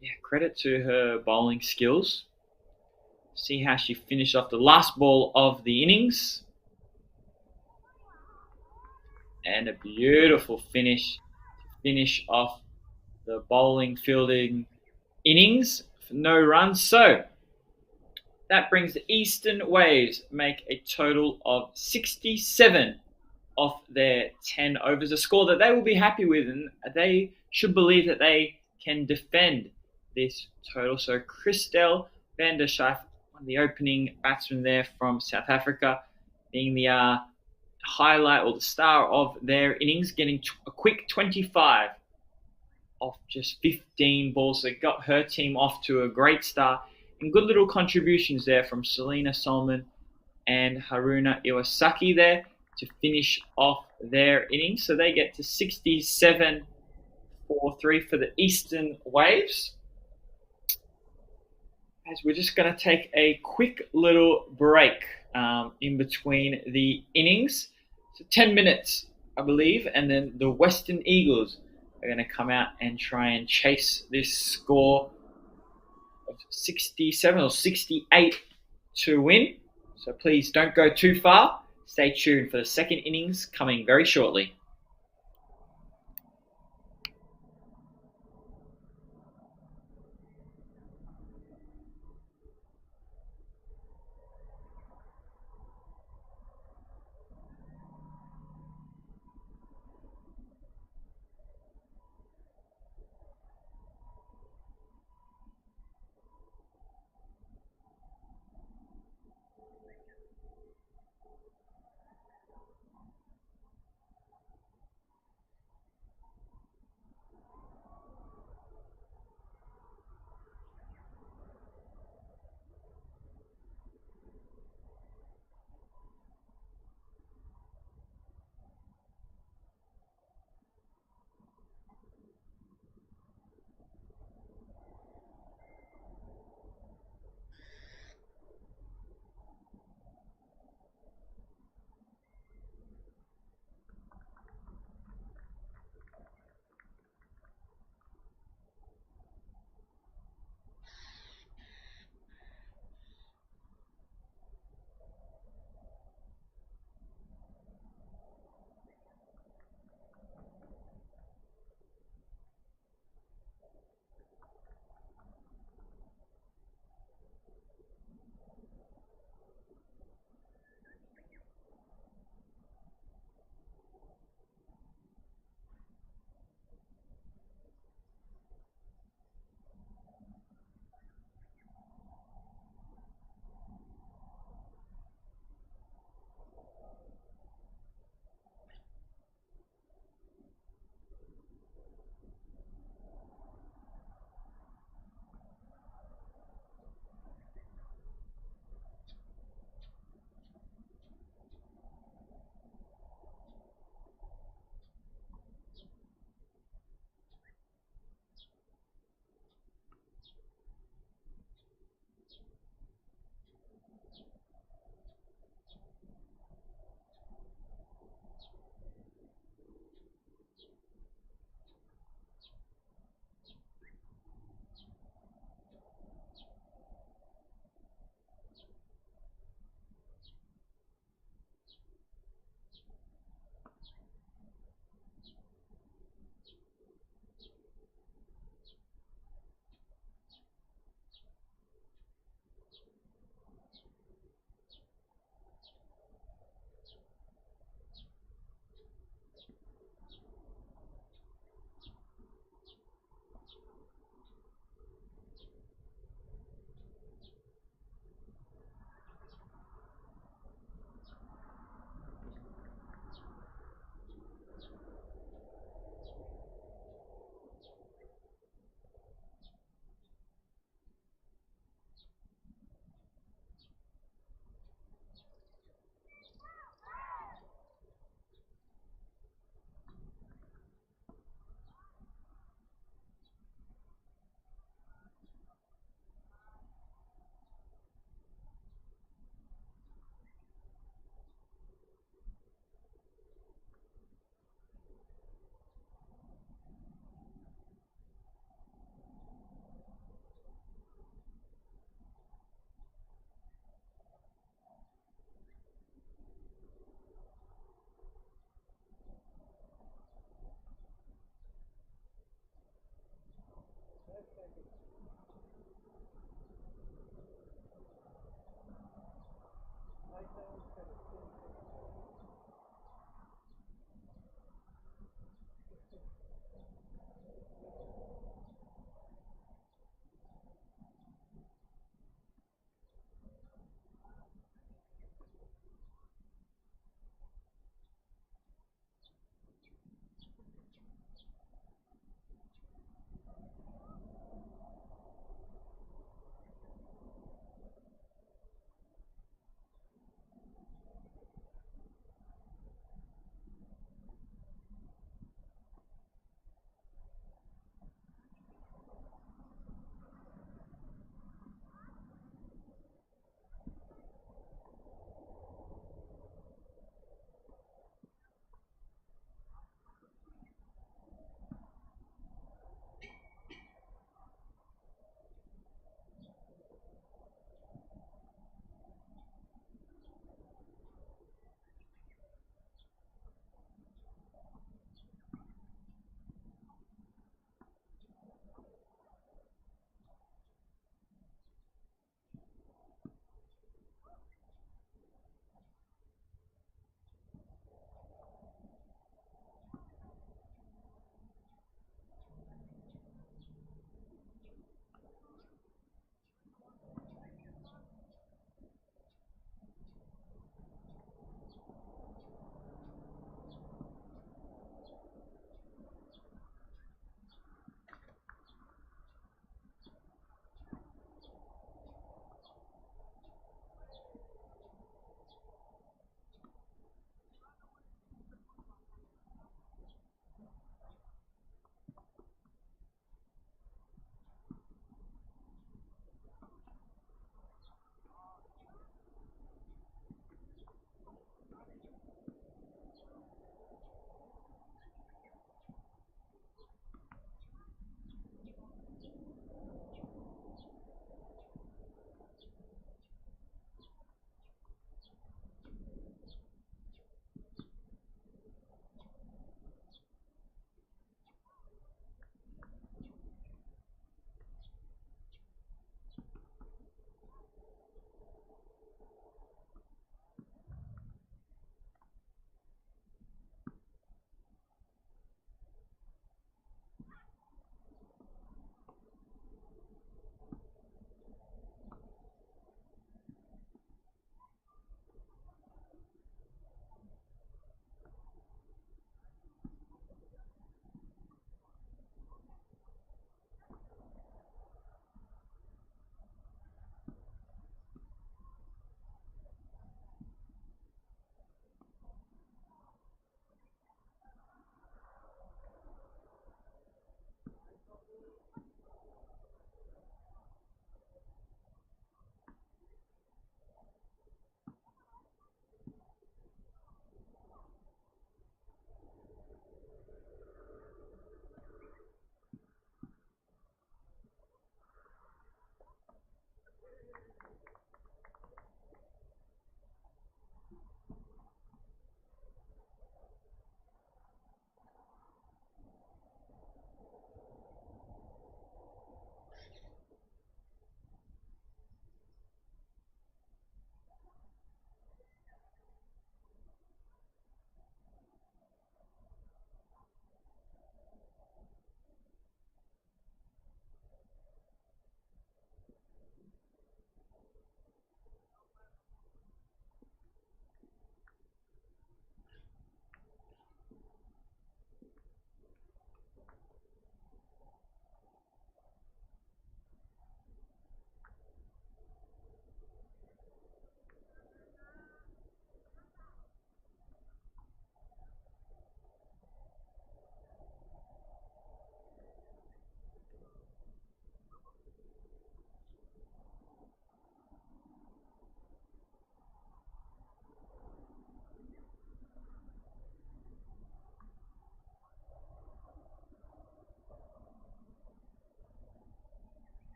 yeah, credit to her bowling skills. See how she finished off the last ball of the innings. And a beautiful finish to finish off the bowling fielding innings for no runs. So that brings the Eastern Waves make a total of 67 off their 10 overs, a score that they will be happy with, and they should believe that they can defend this total. So Christel van der Schaaf, one of the opening batsmen there from South Africa, being the highlight or the star of their innings, getting a quick 25 off just 15 balls. So got her team off to a great start, and good little contributions there from Selena Solomon and Haruna Iwasaki there to finish off their innings. So they get to 67 4-3 for the Eastern Waves. As we're just going to take a quick little break in between the innings. So 10 minutes, I believe, and then the Western Eagles are going to come out and try and chase this score of 67 or 68 to win. So please don't go too far. Stay tuned for the second innings coming very shortly.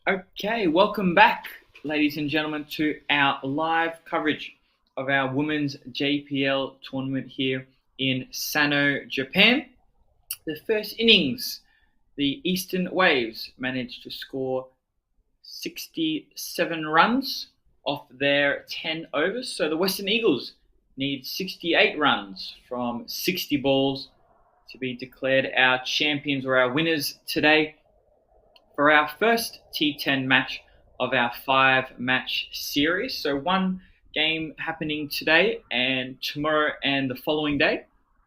Okay, welcome back, ladies and gentlemen, to our live coverage of our women's JPL tournament here in Sano, Japan. The first innings, the Eastern Waves managed to score 67 runs off their 10 overs. So the Western Eagles need 68 runs from 60 balls to be declared our champions or our winners today for our first T10 match of our 5-match series. So one game happening today and tomorrow and the following day.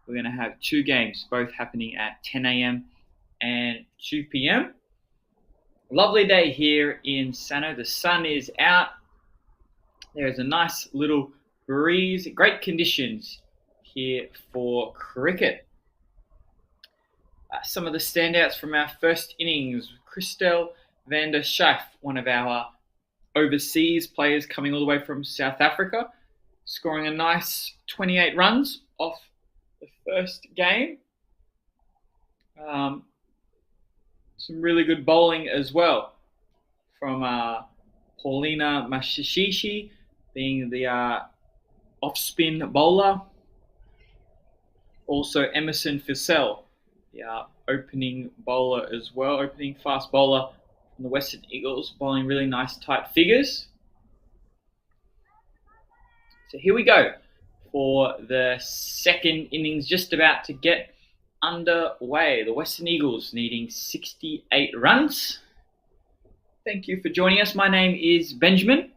We're going to have 2 games, both happening at 10 a.m. and 2 p.m. Lovely day here in Sano. The sun is out. There's a nice little breeze. Great conditions here for cricket. Some of the standouts from our first innings. Christel van der Schaaf, one of our overseas players coming all the way from South Africa, scoring a nice 28 runs off the first game. Some really good bowling as well from Paulina Mashishishi, being the off-spin bowler. Also Emerson Fissell, the opening bowler as well, opening fast bowler from the Western Eagles, bowling really nice tight figures. So here we go for the second innings, just about to get underway. The Western Eagles needing 68 runs. Thank you for joining us. My name is Benjamin.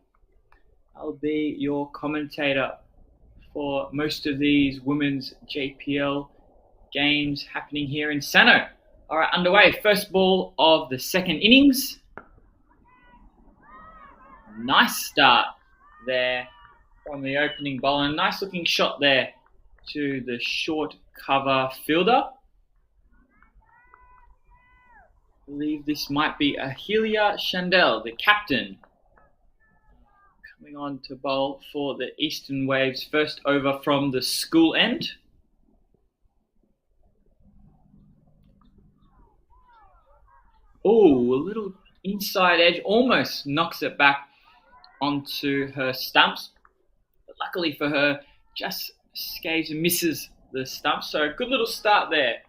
I'll be your commentator for most of these women's JPL games happening here in Sano. All right, underway. First ball of the second innings. Nice start there from the opening bowler. Nice looking shot there to the short cover fielder. I believe this might be Ahelia Chandel, the captain, coming on to bowl for the Eastern Waves. First over from the school end. Oh, a little inside edge, almost knocks it back onto her stumps. But luckily for her, just escapes and misses the stumps. So a good little start there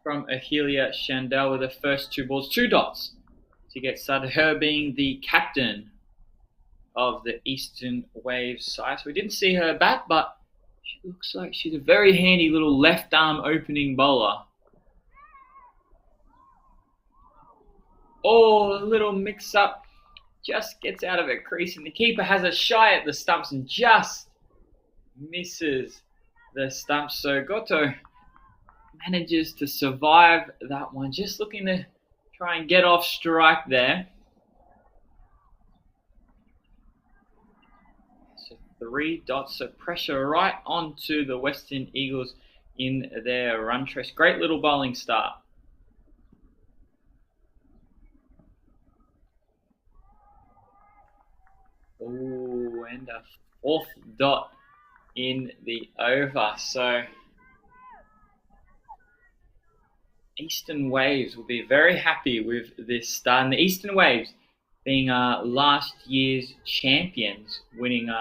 from Ahelia Chandel with her first 2 balls, 2 dots to get started. Her being the captain of the Eastern Waves side. So we didn't see her bat, but she looks like she's a very handy little left arm opening bowler. Oh, a little mix up, just gets out of her crease, and the keeper has a shy at the stumps and just misses the stumps. So Goto manages to survive that one, just looking to try and get off strike there. So 3 dots, so pressure right onto the Western Eagles in their run trace. Great little bowling start. Oh, and a 4th dot in the over. So Eastern Waves will be very happy with this start. And the Eastern Waves being last year's champions, winning.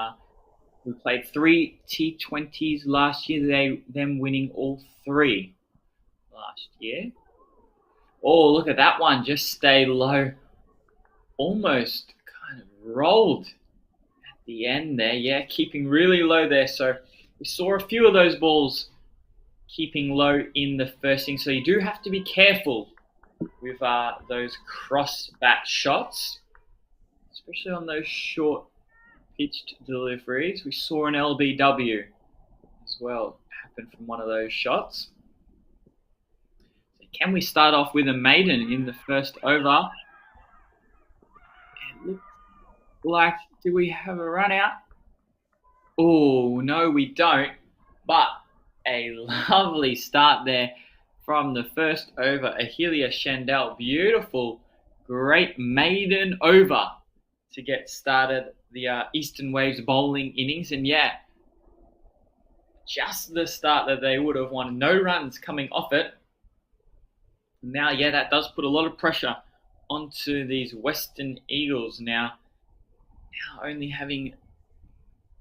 We played 3 T20s last year. Them winning all 3 last year. Oh, look at that one! Just stayed low, almost kind of rolled the end there, yeah, keeping really low there. So we saw a few of those balls keeping low in the first inning. So you do have to be careful with those cross bat shots, especially on those short pitched deliveries. We saw an LBW as well happen from one of those shots. So can we start off with a maiden in the first over? It looks like, do we have a run out? Oh, no, we don't. But a lovely start there from the first over. Ahelia Chandel, beautiful, great maiden over to get started the Eastern Waves bowling innings. And yeah, just the start that they would have wanted. No runs coming off it. Now, yeah, that does put a lot of pressure onto these Western Eagles now. Now only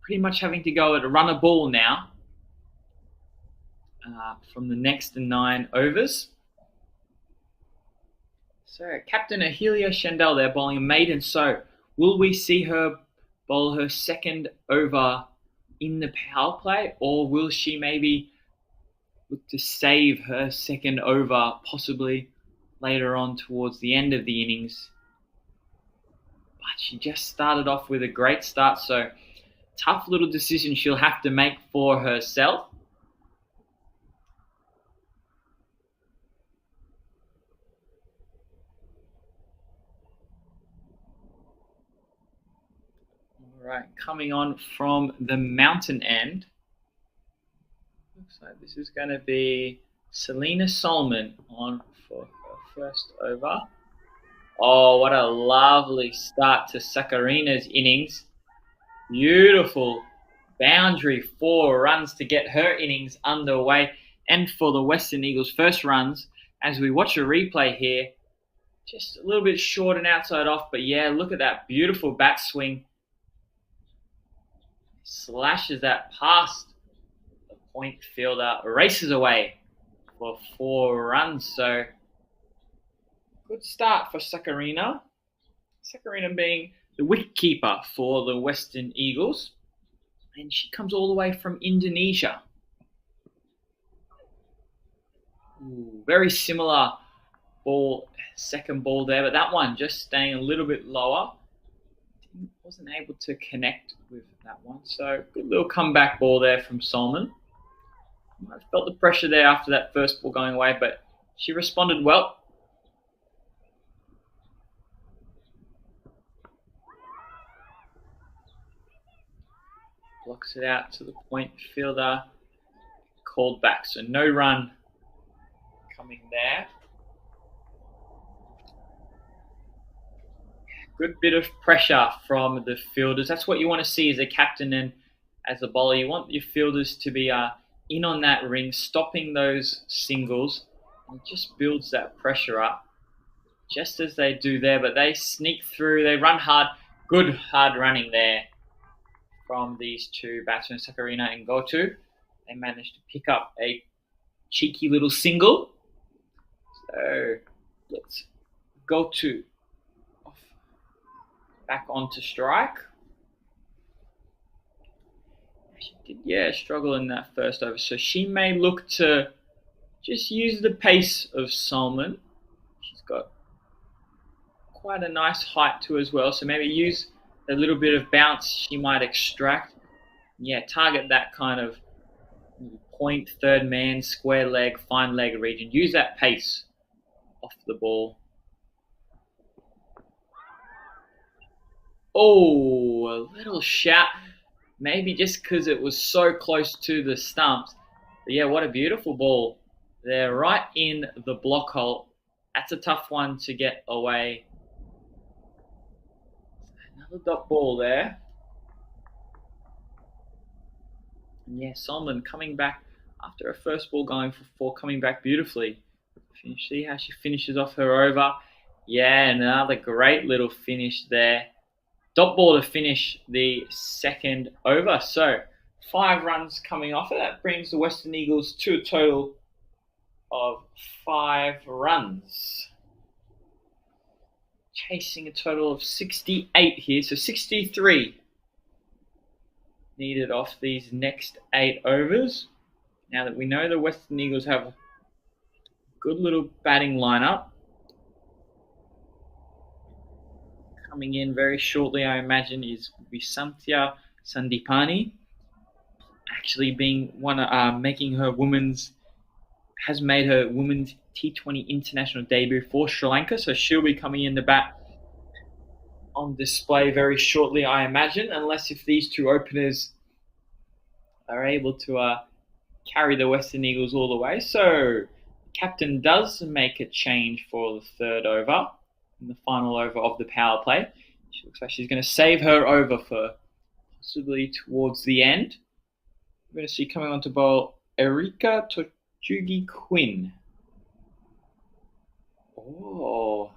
pretty much having to go at a run a ball now from the next 9 overs. So Captain Ahelia Shandell there bowling a maiden. So will we see her bowl her second over in the power play, or will she maybe look to save her second over possibly later on towards the end of the innings? But she just started off with a great start, so tough little decision she'll have to make for herself. All right, coming on from the mountain end. Looks like this is going to be Selena Solomon on for her first over. Oh, what a lovely start to Sakarina's innings. Beautiful boundary, 4 runs to get her innings underway. And for the Western Eagles' first runs, as we watch a replay here, just a little bit short and outside off. But yeah, look at that beautiful bat swing. Slashes that past the point fielder, races away for 4 runs. So good start for Sakarina. Sakarina being the wicketkeeper for the Western Eagles. And she comes all the way from Indonesia. Ooh, very similar ball, second ball there, but that one just staying a little bit lower. Wasn't able to connect with that one. So good little comeback ball there from Solomon. I felt the pressure there after that first ball going away, but she responded well. Blocks it out to the point fielder. Called back, so no run coming there. Good bit of pressure from the fielders. That's what you want to see as a captain and as a bowler. You want your fielders to be in on that ring, stopping those singles. And it just builds that pressure up, just as they do there. But they sneak through. They run hard. Good hard running there from these two batsmen, Sakarina and Gotu. They managed to pick up a cheeky little single. So let's Gotu back onto strike. She did, struggle in that first over. So she may look to just use the pace of Solomon. She's got quite a nice height too as well. So maybe use a little bit of bounce she might extract. Target that kind of point, third man, square leg, fine leg region. Use that pace off the ball. Oh, a little shout. Maybe just because it was so close to the stumps. But what a beautiful ball. They're right in the block hole. That's a tough one to get away. Another dot ball there. And Solomon coming back after a first ball going for 4, coming back beautifully. See how she finishes off her over. Another great little finish there. Dot ball to finish the second over. So 5 runs coming off it. That brings the Western Eagles to a total of 5 runs. Chasing a total of 68 here. So 63 needed off these next 8 overs. Now that we know the Western Eagles have a good little batting lineup. Coming in very shortly, I imagine, is Visanthia Sandipani. Actually being has made her women's T20 international debut for Sri Lanka. So she'll be coming in the bat on display very shortly, I imagine, unless if these two openers are able to carry the Western Eagles all the way. So captain does make a change for the third over. In the final over of the power play. She looks like she's going to save her over for possibly towards the end. We're going to see coming on to bowl Erika Tochugi Quinn. Oh,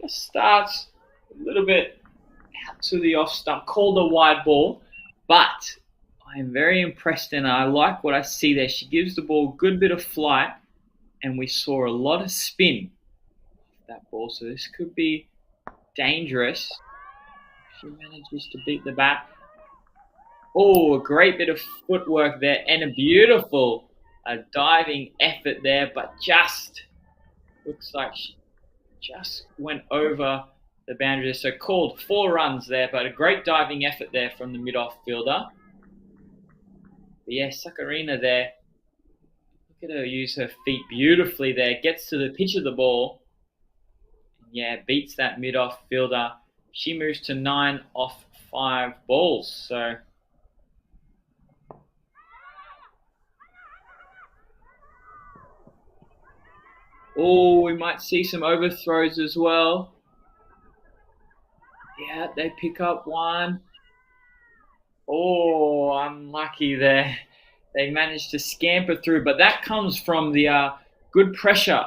just starts a little bit out to the off stump, called a wide ball, but I am very impressed and I like what I see there. She gives the ball a good bit of flight, and we saw a lot of spin off that ball, so this could be dangerous. She manages to beat the bat. Oh, a great bit of footwork there and a beautiful diving effort there, but just looks like she just went over the boundary. So called 4 runs there, but a great diving effort there from the mid-off fielder. But yeah, Sakarina there. Look at her use her feet beautifully there. Gets to the pitch of the ball. Yeah, beats that mid-off fielder. She moves to 9 off 5 balls. So we might see some overthrows as well. Yeah, they pick up one. Oh, unlucky there. They managed to scamper through, but that comes from the good pressure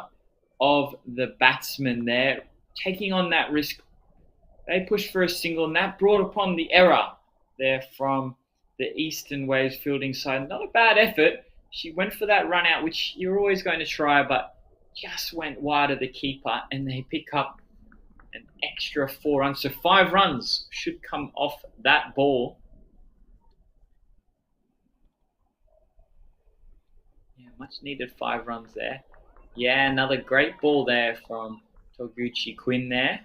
of the batsman there, taking on that risk. They pushed for a single, and that brought upon the error there from the Eastern Waves fielding side. Not a bad effort. She went for that run out, which you're always going to try, but just went wide of the keeper, and they pick up an extra 4 runs. So 5 runs should come off that ball. Yeah, much needed 5 runs there. Yeah, another great ball there from Toguchi Quinn there.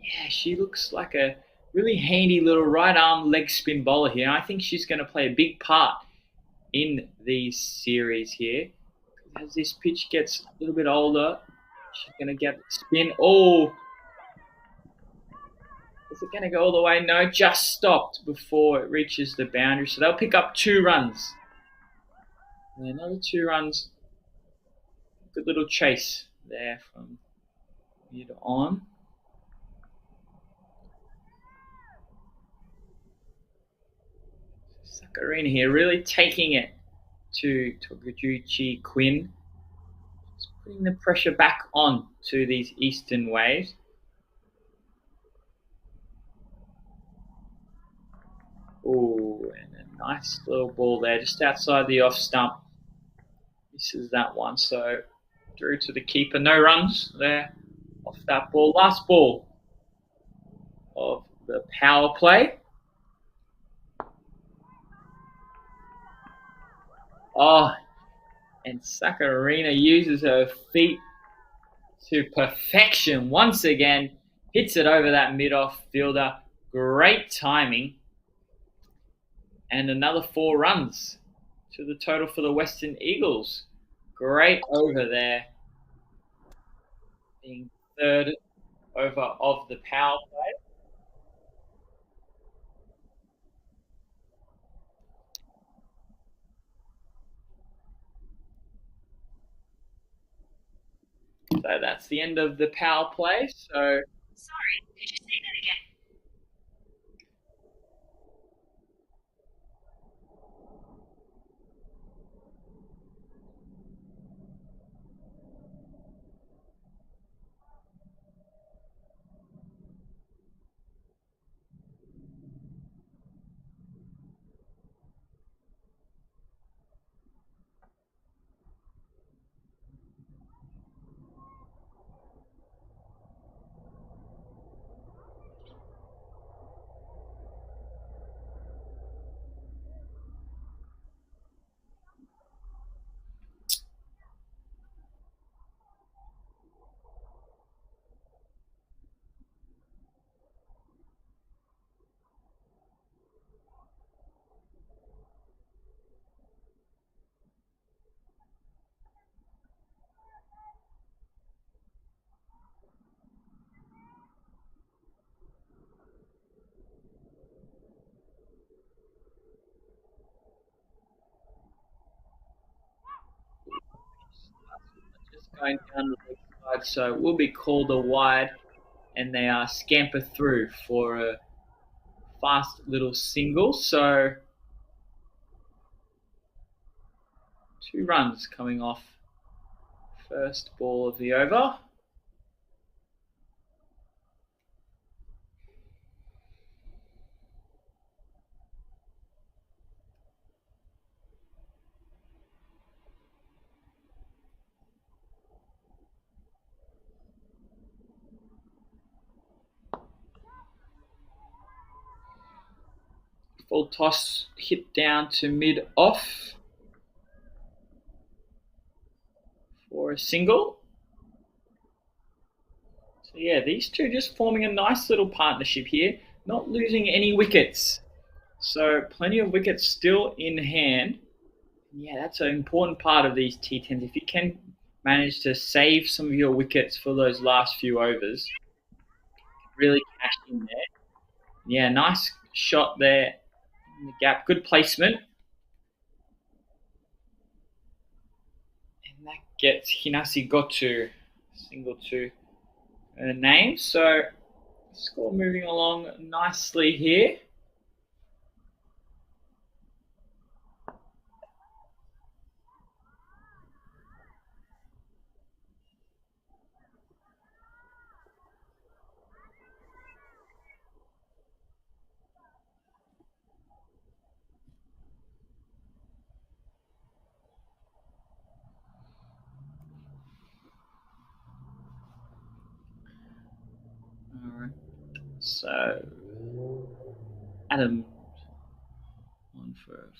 Yeah, she looks like a really handy little right arm leg spin bowler here. I think she's going to play a big part in the series here. As this pitch gets a little bit older, she's going to get spin. Oh, is it going to go all the way? No, just stopped before it reaches the boundary. So they'll pick up 2 runs. And another 2 runs. Good little chase there from mid on. Sakarina here really taking it to Toguchi Quinn. Just putting the pressure back on to these Eastern Waves. Oh, and a nice little ball there just outside the off stump. Misses that one, so through to the keeper. No runs there off that ball. Last ball of the power play. Oh, and Sakarina uses her feet to perfection once again. Hits it over that mid-off fielder. Great timing. And another 4 runs to the total for the Western Eagles. Great over there. Being 3rd over of the power play. So that's the end of the power play. So sorry, could you say that again? just going down the leg side, so it will be called a wide, and they scamper through for a fast little single. So 2 runs coming off First ball of the over. Full toss hit down to mid-off for a single. So yeah, these two just forming a nice little partnership here, not losing any wickets. So plenty of wickets still in hand. Yeah, that's an important part of these T10s. If you can manage to save some of your wickets for those last few overs, really cash in there. Yeah, nice shot there in the gap. Good placement. And that gets Hinasi Gotu single to her name. So score moving along nicely here. All right. So Adam on for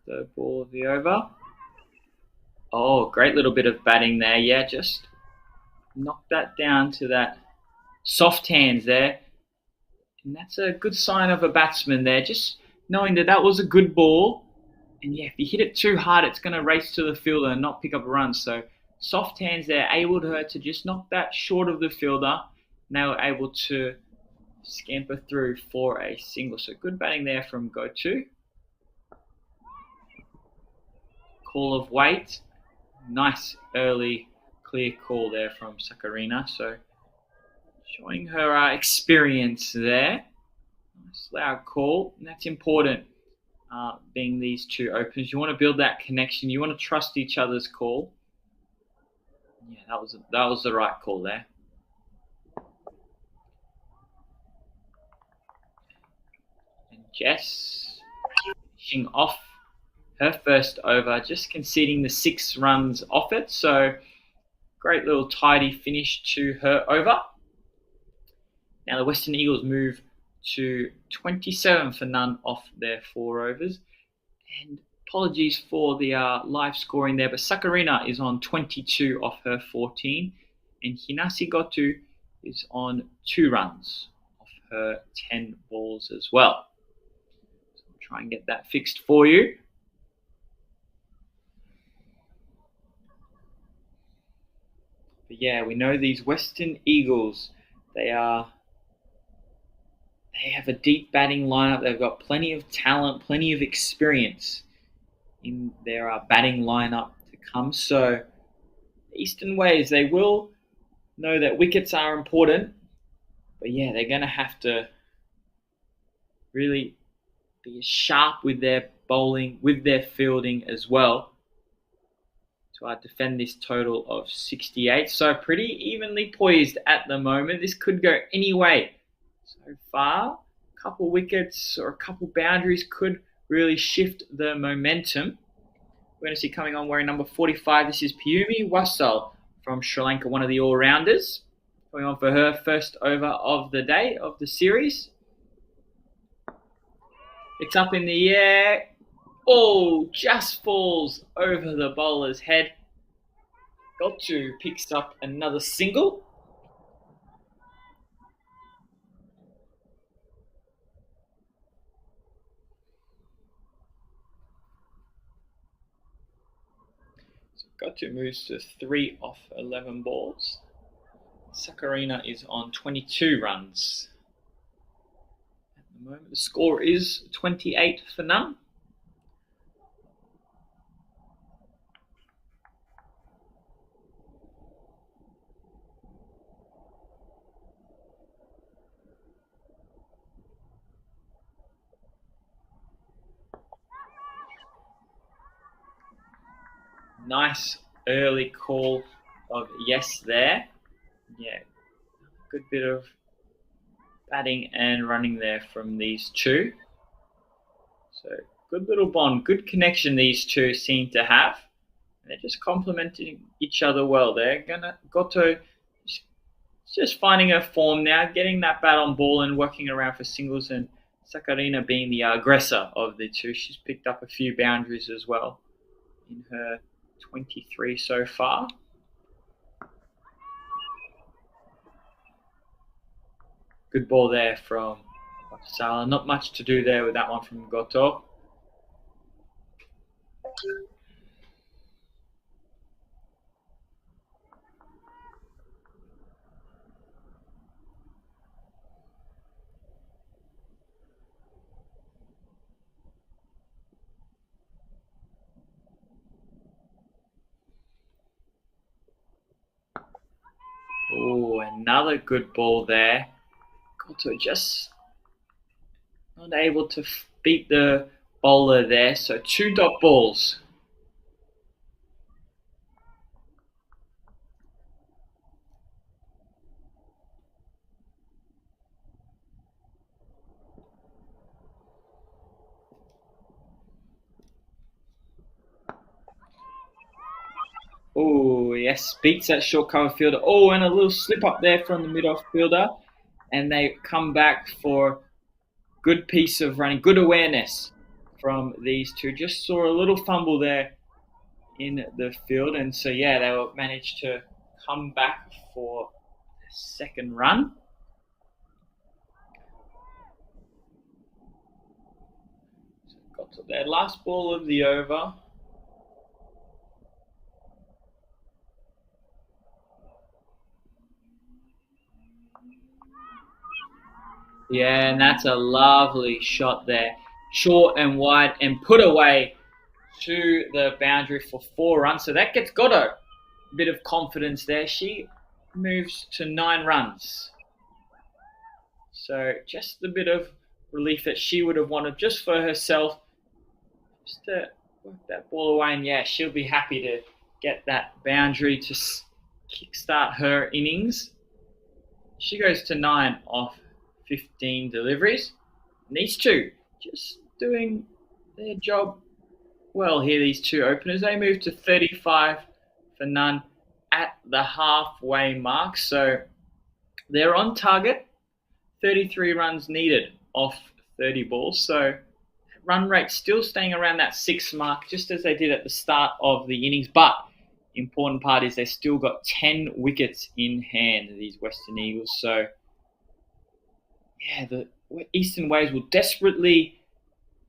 third ball of the over. Oh, great little bit of batting there. Yeah, just knock that down to that soft hands there. And that's a good sign of a batsman there. Just knowing that that was a good ball. And yeah, if you hit it too hard, it's going to race to the fielder and not pick up a run. So soft hands there, able to her to just knock that short of the fielder. Now able to scamper through for a single. So good batting there from Gotu. Call of weight. Nice early clear call there from Sakarina. So showing her experience there. Nice loud call. And that's important, being these two openers. You want to build that connection. You want to trust each other's call. Yeah, that was the right call there. And Jess finishing off her first over, just conceding the 6 runs off it. So great little tidy finish to her over. Now the Western Eagles move to 27 for none off their 4 overs. And apologies for the live scoring there, but Sakarina is on 22 off her 14, and Hinasi Gotu is on 2 runs off her 10 balls as well. So I'll try and get that fixed for you. But yeah, we know these Western Eagles, they have a deep batting lineup. They've got plenty of talent, plenty of experience in their batting lineup to come. So Eastern Waves, they will know that wickets are important, but yeah, they're going to have to really be sharp with their bowling, with their fielding as well, to defend this total of 68. So pretty evenly poised at the moment. This could go any way so far. A couple wickets or a couple boundaries could really shift the momentum. We're going to see coming on wearing number 45. This is Piyumi Wassal from Sri Lanka, one of the all-rounders. Going on for her first over of the day, of the series. It's up in the air. Oh, just falls over the bowler's head. Gotu picks up another single. So Gotu moves to 3 off 11 balls. Sakarina is on 22 runs. At the moment, the score is 28 for none. Nice early call of yes there. Yeah, good bit of batting and running there from these two. So good little bond, good connection these two seem to have. They're just complementing each other well. They're gonna Goto just finding her form now, getting that bat on ball and working around for singles, and Sakarina being the aggressor of the two. She's picked up a few boundaries as well in her 23 so far. Good ball there from Sala. Not much to do there with that one from Goto. Oh, another good ball there. Goto just not able to beat the bowler there. So 2 dot balls. Oh, yes, beats that short cover fielder. Oh, and a little slip up there from the mid-off fielder. And they come back for good piece of running, good awareness from these two. Just saw a little fumble there in the field. And so, yeah, they managed to come back for the second run. So got to their last ball of the over. Yeah, and that's a lovely shot there. Short and wide and put away to the boundary for 4 runs. So that gets Goto a bit of confidence there. She moves to 9 runs. So just a bit of relief that she would have wanted just for herself, just to work that ball away. And yeah, she'll be happy to get that boundary to kickstart her innings. She goes to 9 off 15 deliveries. And these two just doing their job well here, these two openers. They move to 35 for none at the halfway mark. So they're on target. 33 runs needed off 30 balls. So run rate still staying around that 6 mark, just as they did at the start of the innings. But the important part is they still got 10 wickets in hand, these Western Eagles. So yeah, the Eastern Waves will desperately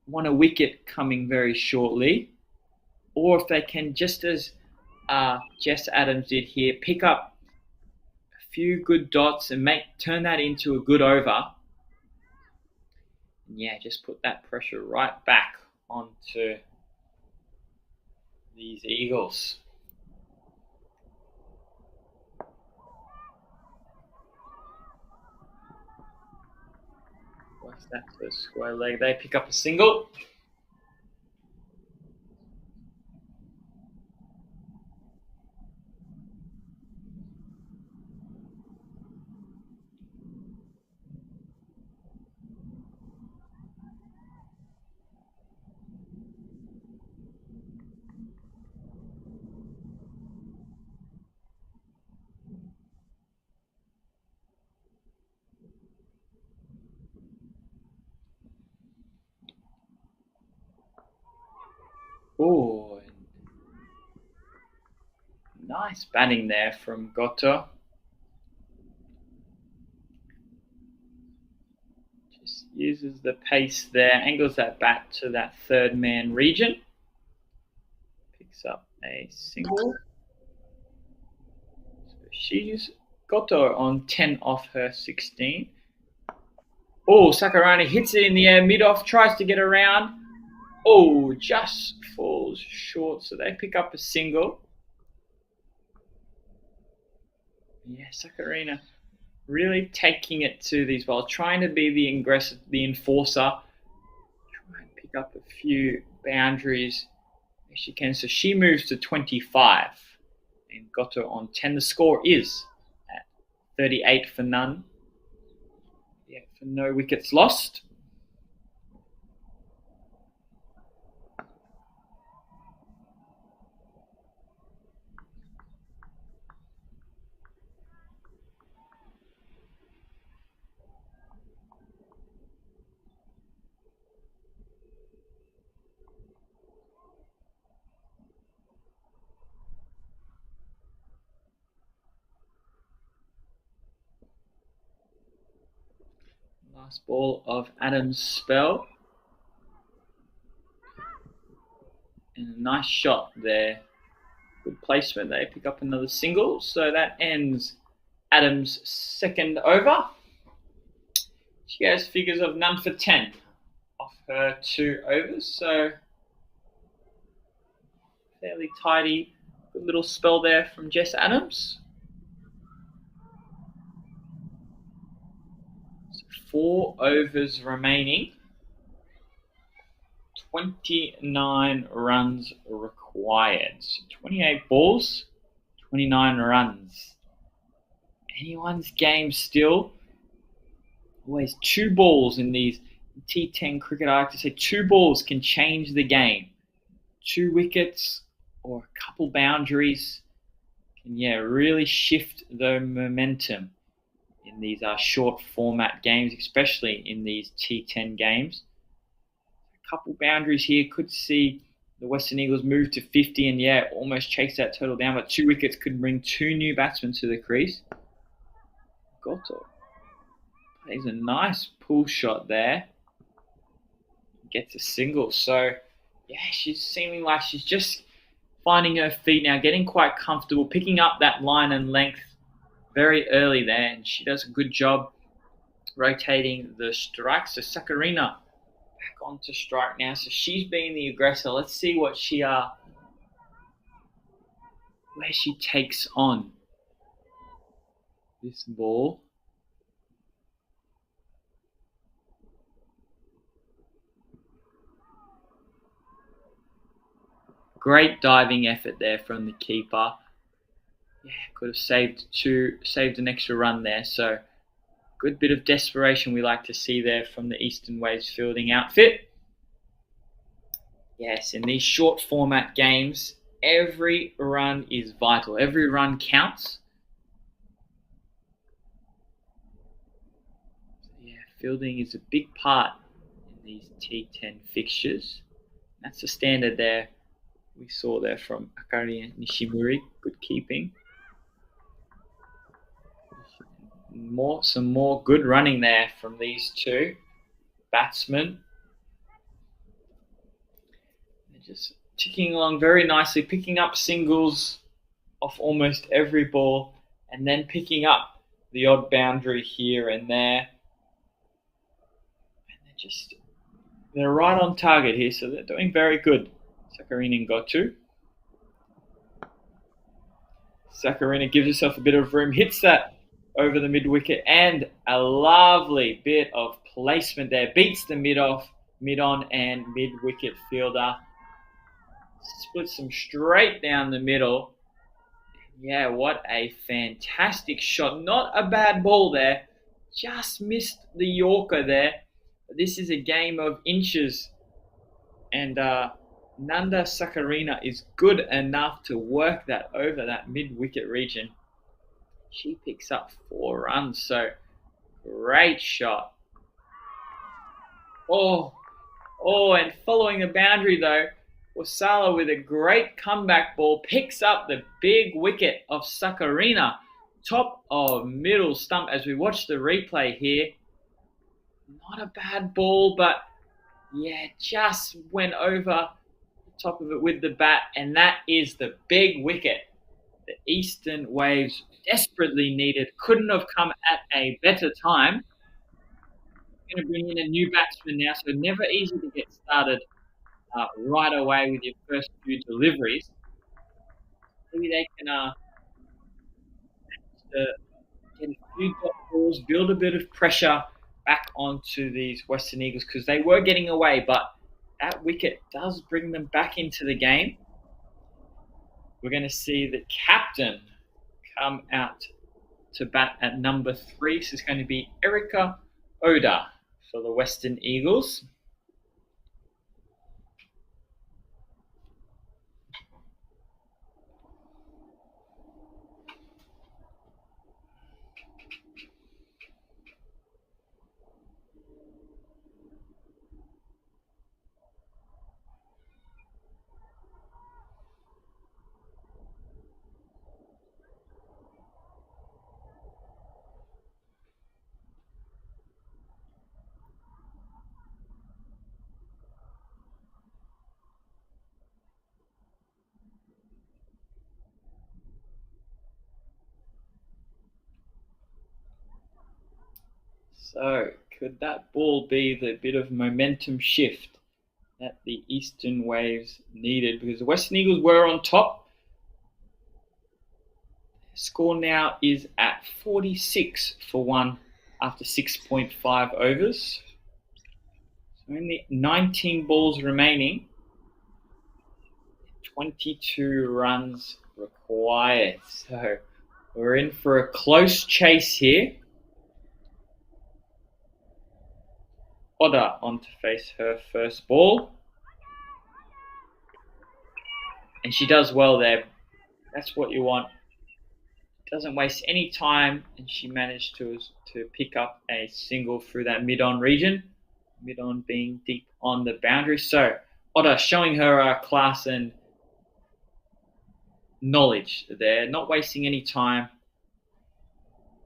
want a wicket coming very shortly. Or if they can, just as Jess Adams did here, pick up a few good dots and turn that into a good over. And yeah, just put that pressure right back onto these Eagles. What's that for a square leg? They pick up a single. Oh, nice batting there from Goto. Just uses the pace there, angles that bat to that third man region. Picks up a single. So she's Goto on 10 off her 16. Oh, Sakurani hits it in the air, mid-off, tries to get around. Oh, just falls short, so they pick up a single. Yeah, Sakurina really taking it to these balls, trying to be the aggressive, the enforcer, try and pick up a few boundaries if she can. So she moves to 25 and Goto on 10. The score is at 38 for none. Yeah, for no wickets lost. Last ball of Adam's spell. And a nice shot there. Good placement there. Pick up another single. So that ends Adam's second over. She has figures of none for 10 off her 2 overs. So fairly tidy. Good little spell there from Jess Adams. So 4 overs remaining. 29 runs required. So 28 balls, 29 runs. Anyone's game still. Always 2 balls in these T10 cricket. I like to say 2 balls can change the game. 2 wickets or a couple boundaries can really shift the momentum in these short format games, especially in these T10 games. Couple boundaries here could see the Western Eagles move to 50 and almost chase that total down, but 2 wickets could bring 2 new batsmen to the crease. Goto plays a nice pull shot there, gets a single. So she's seeming like she's just finding her feet now, getting quite comfortable, picking up that line and length very early there, and she does a good job rotating the strikes. So Sakarina onto strike now, so she's being the aggressor. Let's see what where she takes on this ball. Great diving effort there from the keeper. Could have saved an extra run there. So good bit of desperation we like to see there from the Eastern Waves fielding outfit. Yes, in these short format games, every run is vital. Every run counts. So fielding is a big part in these T10 fixtures. That's the standard there we saw there from Akari and Nishimori. Good keeping. Some more good running there from these 2 batsmen. They're just ticking along very nicely, picking up singles off almost every ball, and then picking up the odd boundary here and there. And they're right on target here, so they're doing very good. Sakarina and Goto. Sakarina gives herself a bit of room, hits that over the mid-wicket, and a lovely bit of placement there. Beats the mid-on and mid-wicket fielder. Splits them straight down the middle. What a fantastic shot. Not a bad ball there. Just missed the Yorker there. This is a game of inches. And Nanda Sakarina is good enough to work that over that mid-wicket region. She picks up 4 runs, so great shot. And following the boundary though, Wasala with a great comeback ball picks up the big wicket of Sakarina, top of middle stump as we watch the replay here. Not a bad ball, but just went over the top of it with the bat, and that is the big wicket the Eastern Waves desperately needed. Couldn't have come at a better time. Going to bring in a new batsman now, so never easy to get started right away with your first few deliveries. Maybe they can get a few dot balls, build a bit of pressure back onto these Western Eagles, because they were getting away, but that wicket does bring them back into the game. we're going to see the captain come out to bat at number 3. So it's going to be Erica Oda for the Western Eagles. So, could that ball be the bit of momentum shift that the Eastern Waves needed? Because the Western Eagles were on top. Score now is at 46 for 1 after 6.5 overs. So only 19 balls remaining. 22 runs required. So we're in for a close chase here. Oda on to face her first ball. And she does well there. That's what you want. Doesn't waste any time, and she managed to pick up a single through that mid-on region. Mid-on being deep on the boundary. So Oda showing her class and knowledge there, not wasting any time.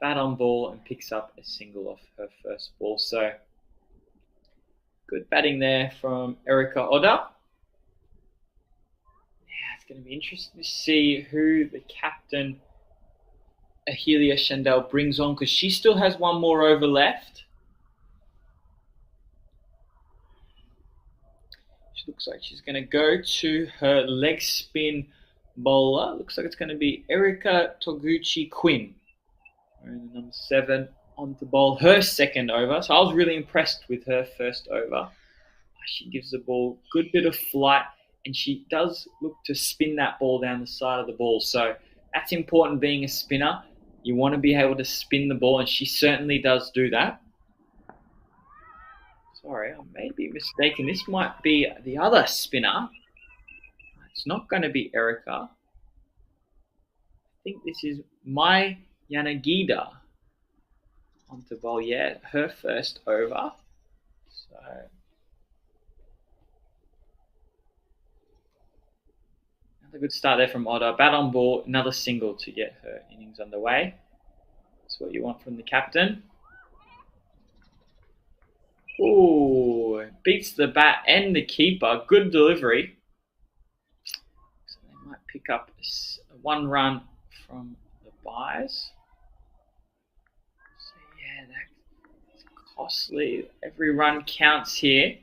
Bat on ball and picks up a single off her first ball. So good batting there from Erica Oda. Yeah, it's going to be interesting to see who the captain Ahelia Shandell brings on, because she still has one more over left. She looks like she's going to go to her leg spin bowler. Looks like it's going to be Erika Toguchi Quinn, number 7, on to bowl her second over. So I was really impressed with her first over. She gives the ball a good bit of flight, and she does look to spin that ball down the side of the ball. So that's important being a spinner. You want to be able to spin the ball, and she certainly does do that. Sorry, I may be mistaken. This might be the other spinner. It's not going to be Erica. I think this is Mai Yanagida onto bowl. Yeah, her first over. So another good start there from Oda. Bat on ball, another single to get her innings underway. That's what you want from the captain. Ooh, beats the bat and the keeper. Good delivery. So they might pick up 1 run from the byes. So yeah, that's costly. Every run counts here.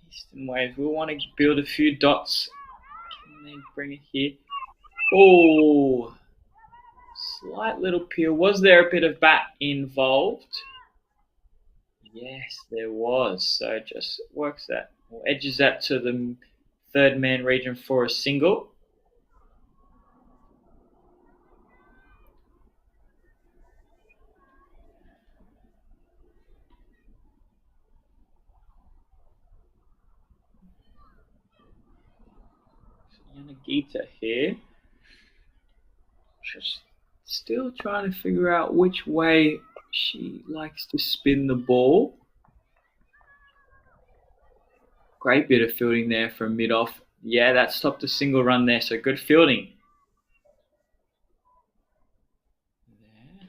Eastern Waves will want to build a few dots. Can they bring it here? Oh, slight little peel. Was there a bit of bat involved? Yes, there was. So just works that, or edges that to the third man region for a single. Yanagita here. Just still trying to figure out which way she likes to spin the ball. Great bit of fielding there from mid-off. Yeah, that stopped a single run there, so good fielding. There.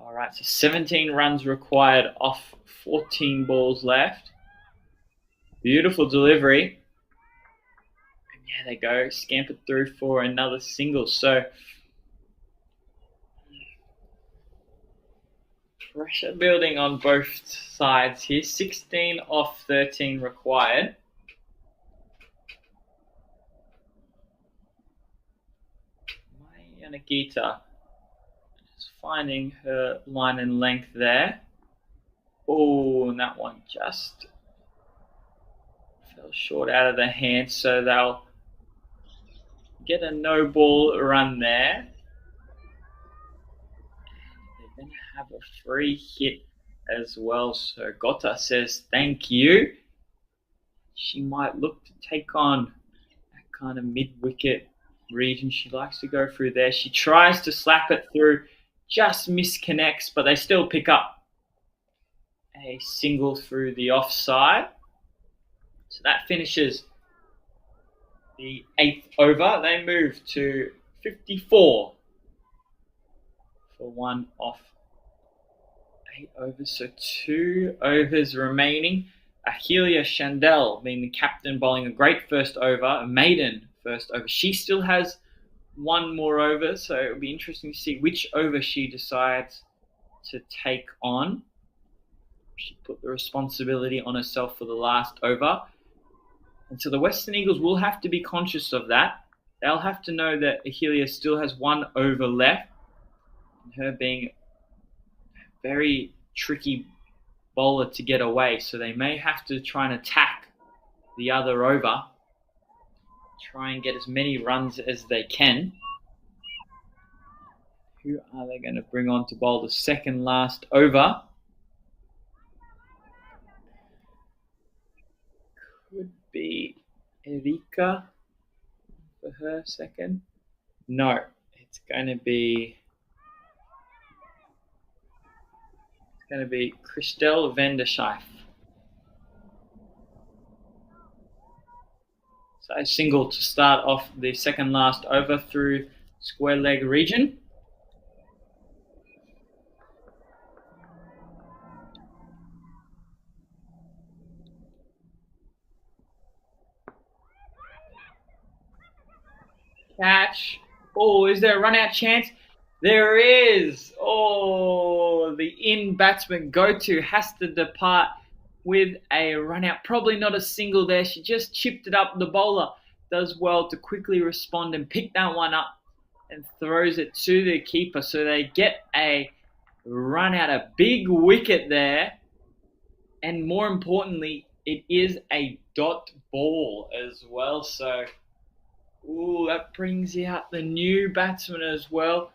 All right, so 17 runs required off 14 balls left. Beautiful delivery. And yeah, they go. Scampered through for another single. So pressure building on both sides here. 16 off 13 required. Yanagita just finding her line and length there. Oh, and that one just fell short out of the hand, so they'll get a no ball run there. They're going to have a free hit as well. So Gota says thank you. She might look to take on that kind of mid-wicket region. She likes to go through there. She tries to slap it through, just misconnects, but they still pick up a single through the offside. So that finishes the 8th over. They move to 54 for one off 8 overs. So 2 overs remaining. Ahelia Chandel being the captain, bowling a great first over, a maiden first over. She still has one more over, so it'll be interesting to see which over she decides to take on. She put the responsibility on herself for the last over. And so the Western Eagles will have to be conscious of that. They'll have to know that Ahelia still has 1 over left. And her being a very tricky bowler to get away. So they may have to try and attack the other over. Try and get as many runs as they can. Who are they going to bring on to bowl the second last over? Could be Erika for her second. No, it's going to be Christelle van der Schijf. So a single to start off the second last over through square leg region. Catch. Oh, is there a run out chance? There is. Oh, the in batsman go-to has to depart with a run out. Probably not a single there. She just chipped it up. The bowler does well to quickly respond and pick that one up and throws it to the keeper. So they get a run out, a big wicket there. And more importantly, it is a dot ball as well. So that brings out the new batsman as well.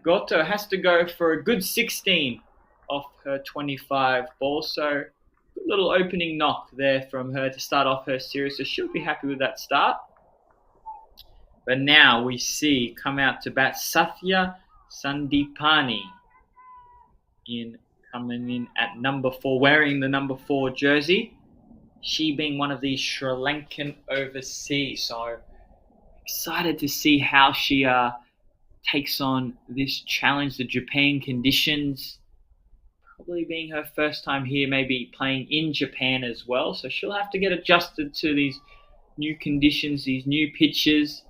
Goto has to go for a good 16 off her 25 ball. So good little opening knock there from her to start off her series. So she'll be happy with that start. But now we see come out to bat Sathya Sandipani coming in at number 4, wearing the number 4 jersey. She being one of the Sri Lankan overseas. So excited to see how she takes on this challenge, the Japan conditions. Probably being her first time here, maybe playing in Japan as well. So she'll have to get adjusted to these new conditions, these new pitches,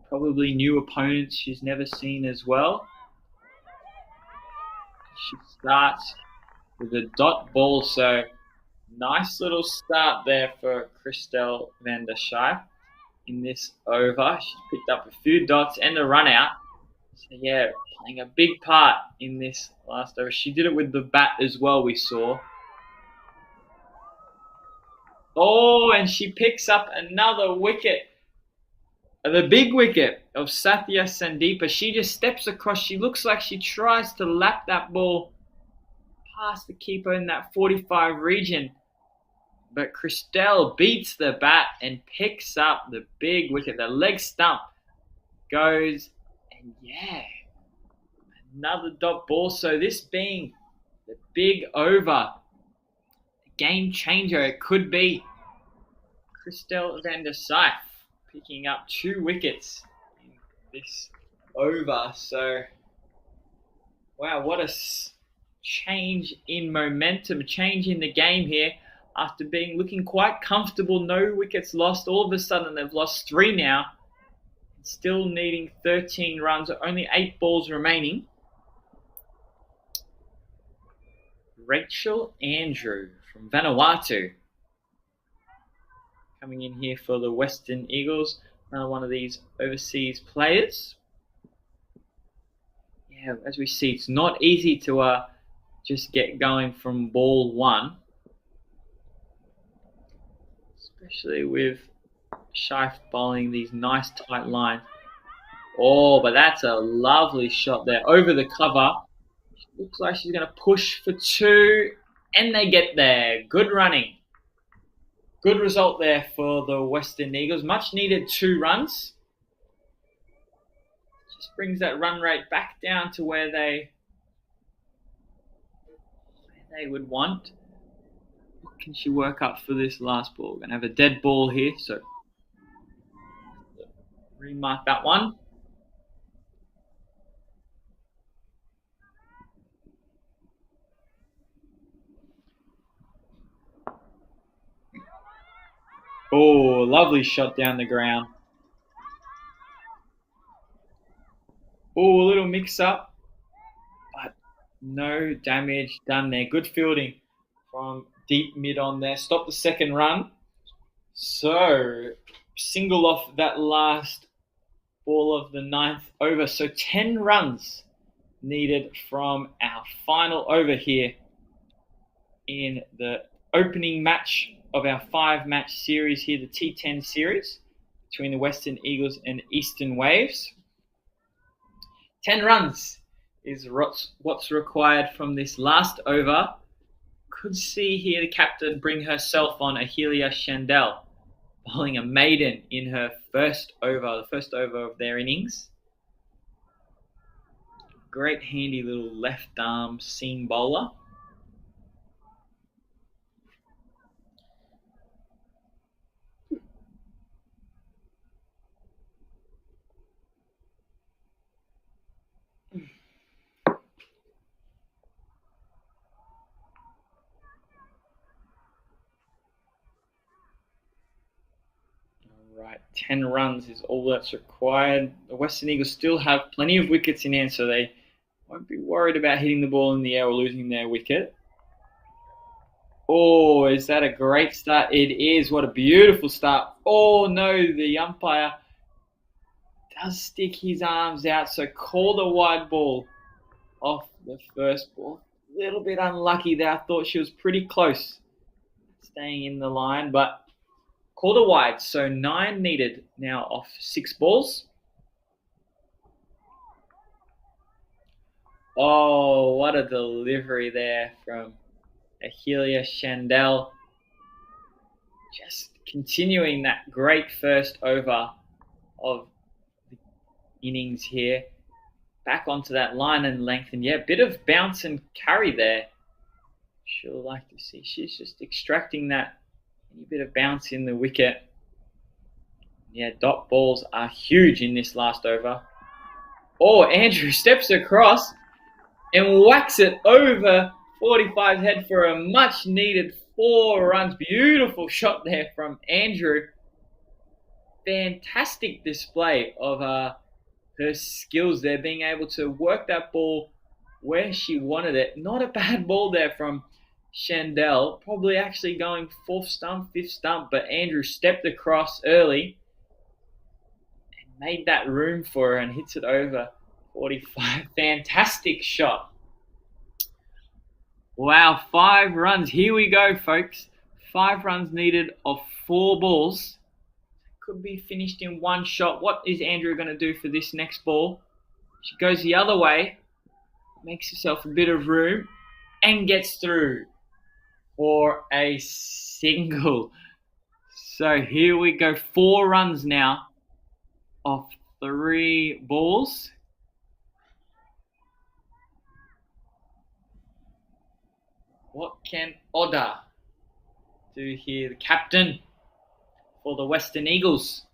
probably new opponents she's never seen as well. She starts with a dot ball, so nice little start there for Christelle van der Schijf. In this over, she's picked up a few dots and a run out. So yeah, playing a big part in this last over. She did it with the bat as well, we saw. Oh, and she picks up another wicket. The big wicket of Sathya Sandeepa. She just steps across. She looks like she tries to lap that ball past the keeper in that 45 region. But Christelle beats the bat and picks up the big wicket. The leg stump goes, and yeah, another dot ball. So this being the big over, game changer, it could be Christelle van der Schijf picking up 2 wickets in this over. So, wow, what a change in momentum, change in the game here. After looking quite comfortable, no wickets lost. All of a sudden, they've lost 3 now. Still needing 13 runs, only 8 balls remaining. Rachel Andrew from Vanuatu coming in here for the Western Eagles. Another one of these overseas players. Yeah, as we see, it's not easy to just get going from ball one, especially with Scheif bowling these nice tight lines. Oh, but that's a lovely shot there over the cover. Looks like she's going to push for two, and they get there. Good running. Good result there for the Western Eagles. Much needed 2 runs. Just brings that run rate back down to where they would want. What can she work up for this last ball? We're going to have a dead ball here, so remark that one. Oh, lovely shot down the ground. Oh, a little mix-up, but no damage done there. Good fielding from deep mid on there. Stop the second run. So, single off that last ball of the 9th over. So, 10 runs needed from our final over here in the opening match of our 5-match series here, the T10 series between the Western Eagles and Eastern Waves. 10 runs is what's required from this last over. Could see here the captain bring herself on, Ahelia Shandell, bowling a maiden in her first over, the first over of their innings. Great handy little left arm seam bowler. Right, 10 runs is all that's required. The Western Eagles still have plenty of wickets in hand, so they won't be worried about hitting the ball in the air or losing their wicket. Oh, is that a great start? It is. What a beautiful start. Oh, no, the umpire does stick his arms out, so call the wide ball off the first ball. A little bit unlucky there. I thought she was pretty close staying in the line, but called a wide, so 9 needed now off 6 balls. Oh, what a delivery there from Ahelia Shandell. Just continuing that great first over of the innings here. Back onto that line and length, and yeah, bit of bounce and carry there. She'll like to see. She's just extracting that any bit of bounce in the wicket. Yeah, dot balls are huge in this last over. Oh, Andrew steps across and whacks it over 45's head for a much needed 4 runs. Beautiful shot there from Andrew. Fantastic display of her skills there, being able to work that ball where she wanted it. Not a bad ball there from Shandell, probably actually going 4th stump, 5th stump, but Andrew stepped across early and made that room for her and hits it over 45. Fantastic shot. Wow, 5 runs. Here we go, folks. 5 runs needed of 4 balls. Could be finished in 1 shot. What is Andrew going to do for this next ball? She goes the other way, makes herself a bit of room, and gets through for a single. So here we go. 4 runs now off 3 balls. What can Oda do here? The captain for the Western Eagles.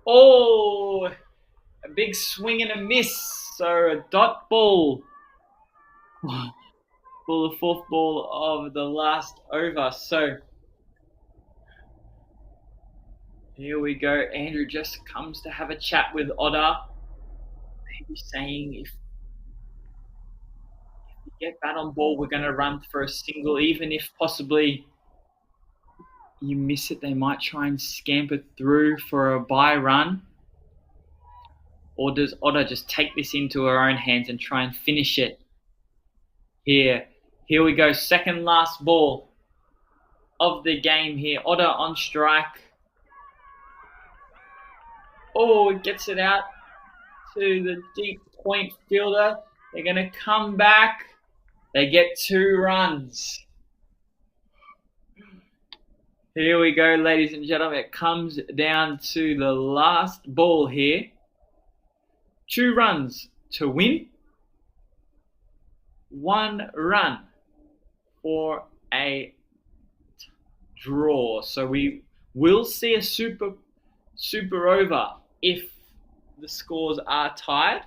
Oh, a big swing and a miss. So a dot ball for the 4th ball of the last over. So here we go. Andrew just comes to have a chat with Oda. Maybe saying if we get bat on ball, we're going to run for a single. Even if possibly you miss it, they might try and scamper through for a bye run. Or does Otta just take this into her own hands and try and finish it? Here we go. Second last ball of the game here. Otta on strike. Oh, it gets it out to the deep point fielder. They're going to come back. They get 2 runs. Here we go, ladies and gentlemen. It comes down to the last ball here. 2 runs to win. 1 run for a draw. So we will see a super over if the scores are tied.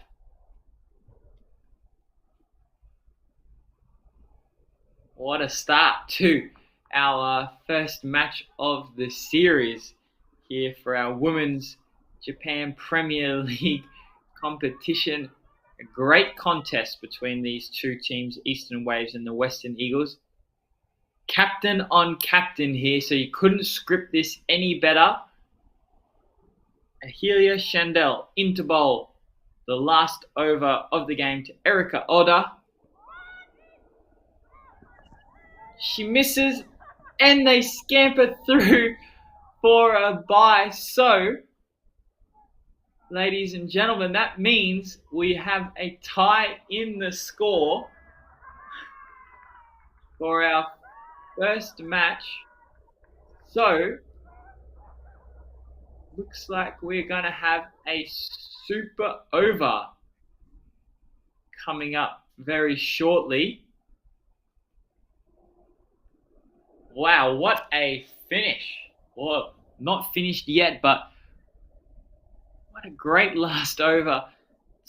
What a start to our first match of the series here for our Women's Japan Premier League competition. A great contest between these 2 teams, Eastern Waves and the Western Eagles. Captain on captain here, so you couldn't script this any better. Ahelia Chandel into bowl. The last over of the game to Erika Oda. She misses and they scamper through for a bye. So, ladies and gentlemen, that means we have a tie in the score for our first match. So, looks like we're going to have a super over coming up very shortly. Wow, what a finish. Well, not finished yet, but what a great last over.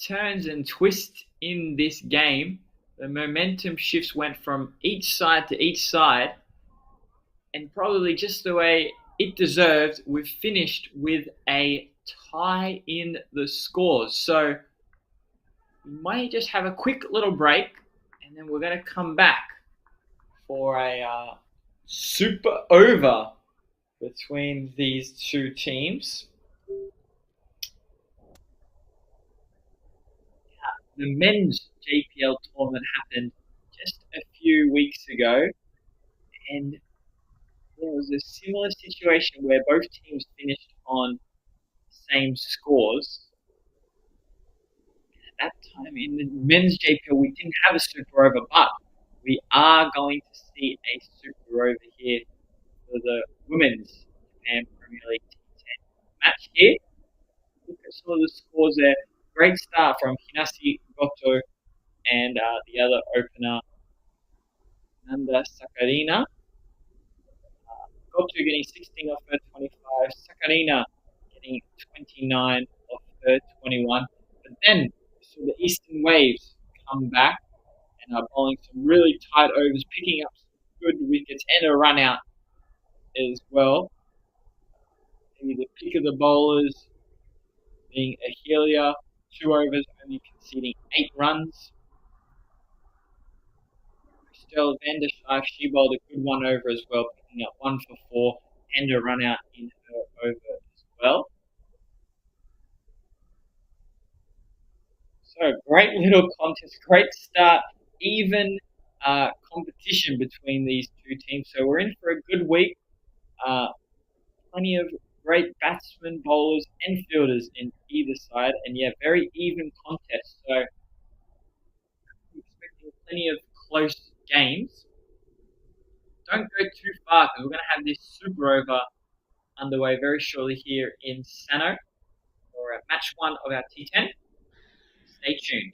Turns and twists in this game. The momentum shifts went from each side to each side, and probably just the way it deserved, we've finished with a tie in the scores. So we might just have a quick little break, and then we're going to come back for a super over between these 2 teams. The men's JPL tournament happened just a few weeks ago, and there was a similar situation where both teams finished on the same scores. At that time in the men's JPL, we didn't have a super over, but we are going to see a super over here for the women's Japan Premier League T10 match here. Look at some of the scores there. Great start from Hinasi Goto and the other opener, Nanda Sakarina. Goto getting 16 off her 25. Sakarina getting 29 off her 21. But then so the Eastern Waves come back and are bowling some really tight overs, picking up some good wickets and a run out as well. Maybe the pick of the bowlers being Ahelia, 2 overs, only conceding 8 runs. Christelle van der Schaaf, she bowled a good 1 over as well, picking up 1 for 4 and a run out in her over as well. So great little contest, great start, even competition between these 2 teams. So we're in for a good week. Plenty of great batsmen, bowlers, and fielders in either side, and yeah, very even contest. So I'm expecting plenty of close games. Don't go too far because we're going to have this super over underway very shortly here in Sano for match 1 of our T10. Stay tuned.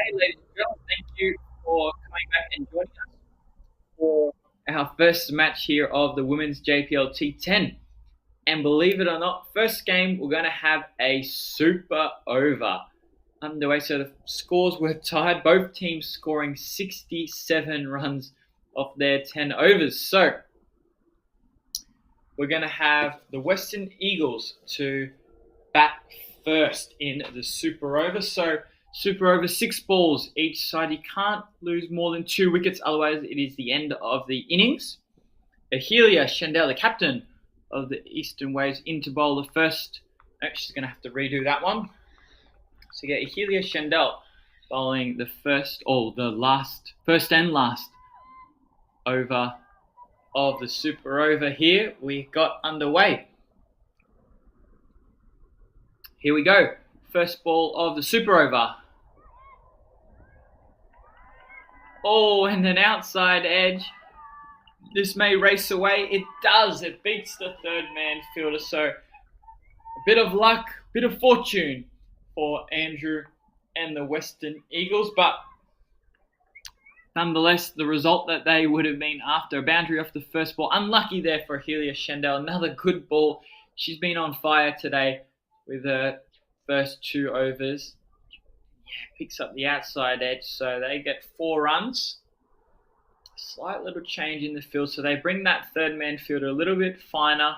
Okay, ladies and gentlemen, thank you for coming back and joining us for our first match here of the Women's JPL T10. And believe it or not, first game we're going to have a super over underway. So the scores were tied, both teams scoring 67 runs off their 10 overs. So we're going to have the Western Eagles to bat first in the super over. So super over, 6 balls each side. You can't lose more than 2 wickets, otherwise it is the end of the innings. Ahelia Shandell, the captain of the Eastern Waves, in to bowl the first. No, she's going to have to redo that one. So you get Ahelia Shandell bowling the first and last over of the super over here. We got underway. Here we go. First ball of the super over. Oh, and an outside edge. This may race away. It does. It beats the third man fielder. So a bit of luck, bit of fortune for Andrew and the Western Eagles. But nonetheless, the result that they would have been after a boundary off the first ball. Unlucky there for Ahelia Shandell. Another good ball. She's been on fire today with her first 2 overs. Yeah, picks up the outside edge. So they get 4 runs. Slight little change in the field. So they bring that third man fielder a little bit finer,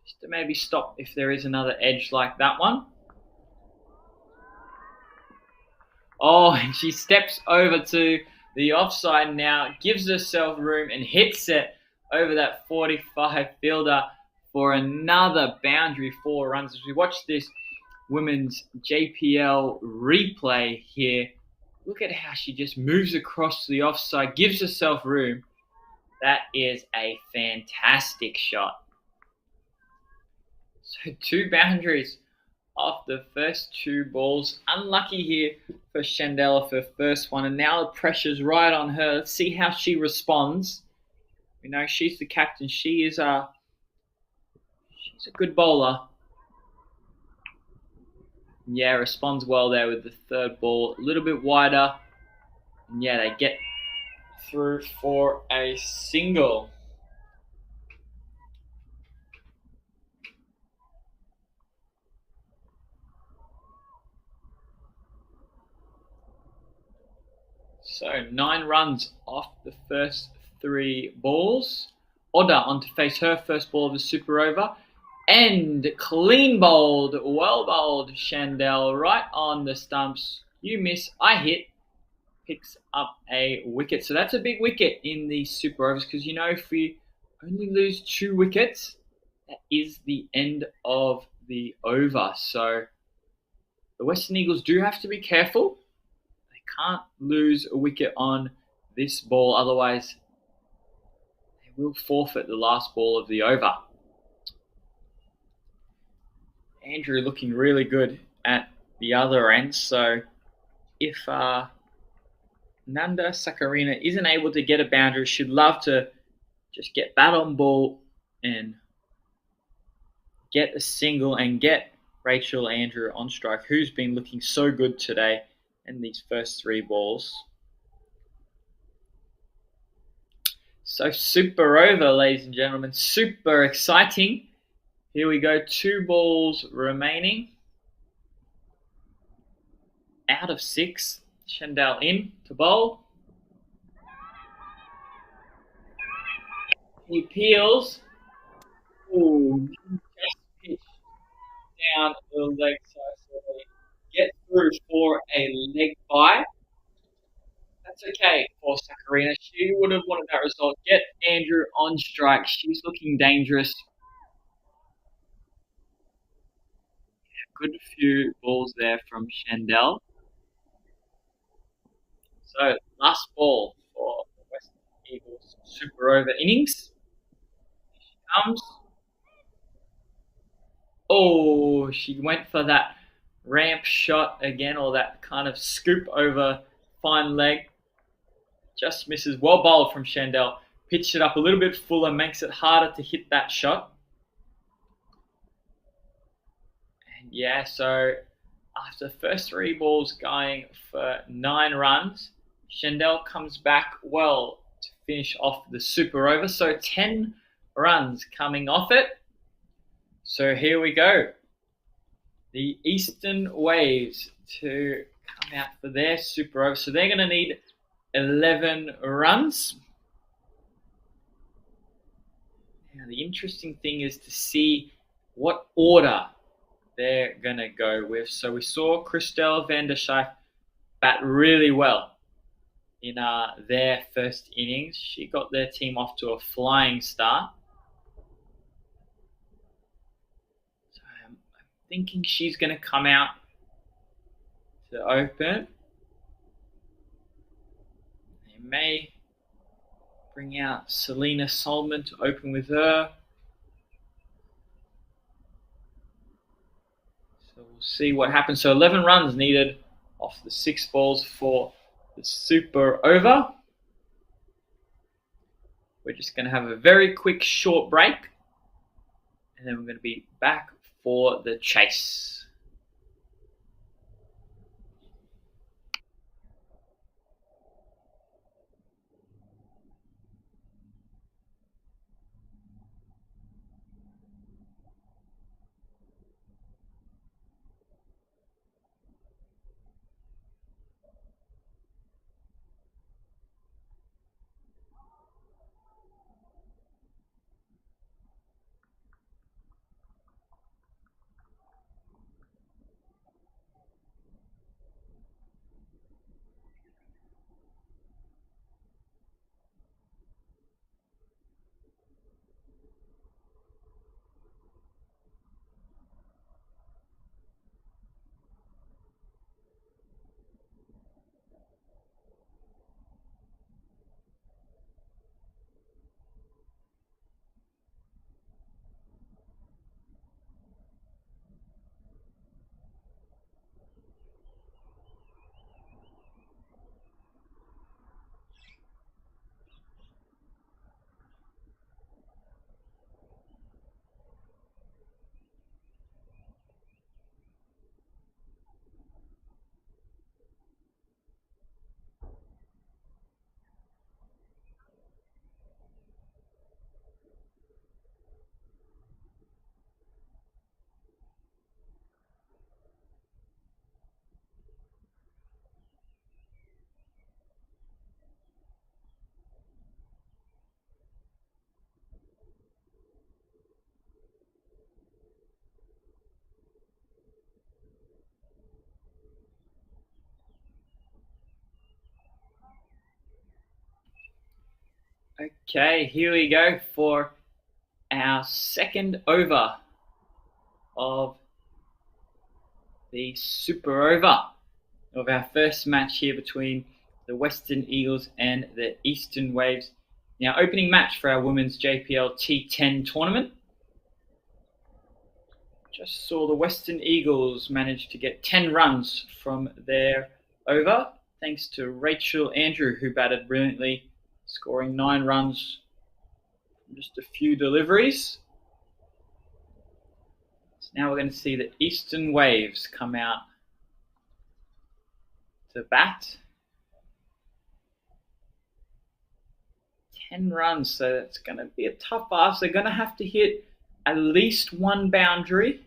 just to maybe stop if there is another edge like that one. Oh, and she steps over to the offside now, gives herself room and hits it over that 45 fielder for another boundary, 4 runs. As we watch this Women's JPL replay here, look at how she just moves across to the offside, gives herself room. That is a fantastic shot. So 2 boundaries off the first 2 balls. Unlucky here for Shandell for her first one, and now the pressure's right on her. Let's see how she responds. We know she's the captain. She's a good bowler. Yeah, responds well there with the third ball. A little bit wider. And yeah, they get through for a single. So 9 runs off the first 3 balls. Oda on to face her first ball of the super over. And clean bowled, well bowled Shandell right on the stumps. You miss, I hit. Picks up a wicket. So that's a big wicket in the super overs, because if we only lose 2 wickets, that is the end of the over. So the Western Eagles do have to be careful. They can't lose a wicket on this ball, otherwise they will forfeit the last ball of the over. Andrew looking really good at the other end. So if Nanda Sakarina isn't able to get a boundary, she'd love to just get bat on ball and get a single and get Rachel Andrew on strike, who's been looking so good today in these first 3 balls. So super over, ladies and gentlemen. Super exciting. Here we go, 2 balls remaining. Out of 6. Shandell in to bowl. He peels. Ooh, just pitch down the leg side. So they get through for a leg bye. That's okay for Sakarina. She would have wanted that result. Get Andrew on strike. She's looking dangerous. Good few balls there from Shandell. So last ball for the Western Eagles super over innings. Here she comes. Oh, she went for that ramp shot again, or that kind of scoop over fine leg. Just misses. Well bowled from Shandell. Pitched it up a little bit fuller, makes it harder to hit that shot. And yeah, so After the first three balls going for 9 runs, Shandell comes back well to finish off the super over. So 10 runs coming off it. So here we go. The Eastern Waves to come out for their super over. So they're going to need 11 runs. Now, the interesting thing is to see what order they're going to go with. So we saw Christelle van der Schijf bat really well in their first innings. She got their team off to a flying start. So I'm thinking she's going to come out to open. They may bring out Selena Solomon to open with her. So we'll see what happens. So 11 runs needed off the 6 balls for the super over. We're just going to have a very quick short break. And then we're going to be back for the chase. Okay, here we go for our second over of the super over of our first match here between the Western Eagles and the Eastern Waves. Now, opening match for our women's JPL T10 tournament. Just saw the Western Eagles manage to get 10 runs from their over, thanks to Rachel Andrew, who batted brilliantly, scoring 9 runs from just a few deliveries. So now we're going to see the Eastern Waves come out to bat. 10 runs, so that's going to be a tough ask. They're going to have to hit at least one boundary,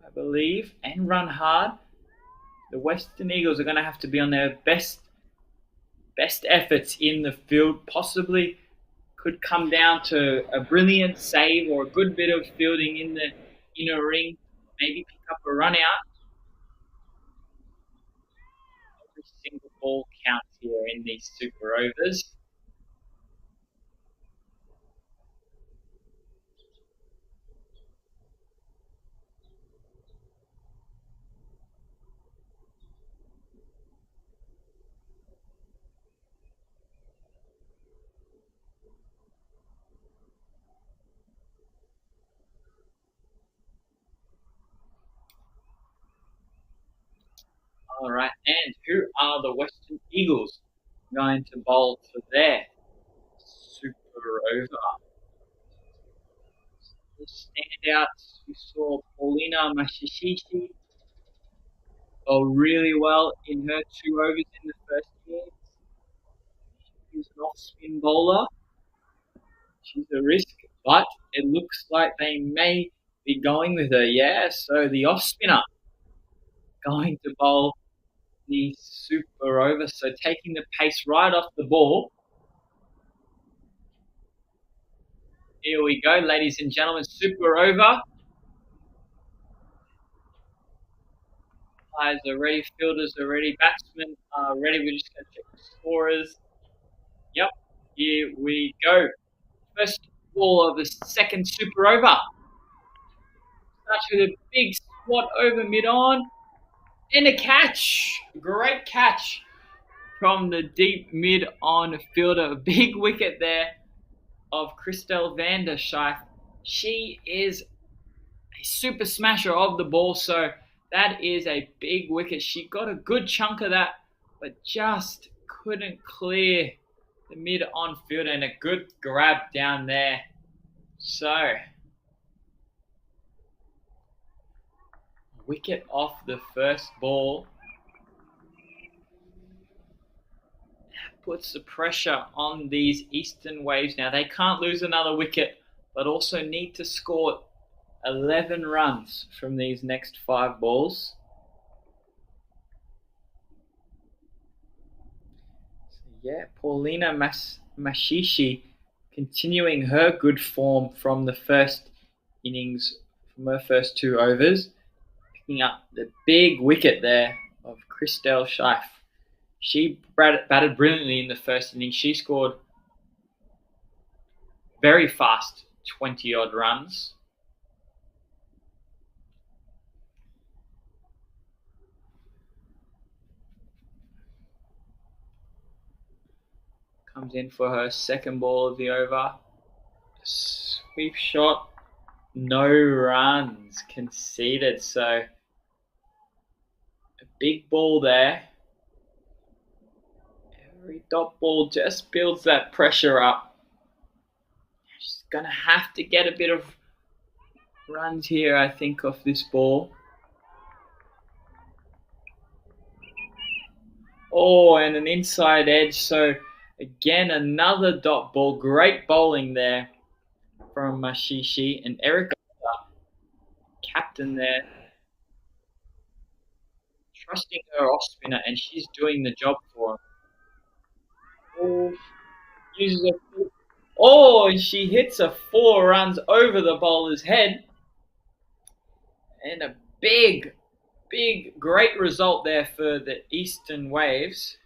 I believe, and run hard. The Western Eagles are going to have to be on their best efforts in the field. Possibly could come down to a brilliant save or a good bit of fielding in the inner ring. Maybe pick up a run out. Every single ball counts here in these super overs. All right, and who are the Western Eagles going to bowl for their super over? the standouts, we saw Paulina Mashishishi go really well in her 2 overs in the first innings. She's an off-spin bowler. She's a risk, but it looks like they may be going with her. Yeah, so the off-spinner going to bowl the super over, so taking the pace right off the ball. Here we go, ladies and gentlemen, super over. Players are ready, fielders are ready, batsmen are ready. We're just going to check the scorers. Yep, here we go. First ball of the second super over. Starts with a big swat over mid-on. And a catch. Great catch from the deep mid-on fielder. A big wicket there of Christel van der Schijf. She is a super smasher of the ball, so that is a big wicket. She got a good chunk of that, but just couldn't clear the mid-on fielder, and a good grab down there. So, wicket off the first ball. That puts the pressure on these Eastern Waves. Now, they can't lose another wicket, but also need to score 11 runs from these next 5 balls. So yeah, Paulina Mashishi continuing her good form from the first innings, from her first 2 overs, picking up the big wicket there of Christel Schijf. She batted brilliantly in the first innings. She scored very fast, 20-odd runs. Comes in for her second ball of the over. Sweep shot, no runs conceded. So a big ball there. Every dot ball just builds that pressure up. She's going to have to get a bit of runs here, I think, off this ball. Oh, and an inside edge. So again, another dot ball. Great bowling there from Mashishi. And Erica, captain there, trusting her off spinner, and she's doing the job for him. Oh, uses a, and she hits a 4 runs over the bowler's head. And a big, great result there for the Eastern Waves.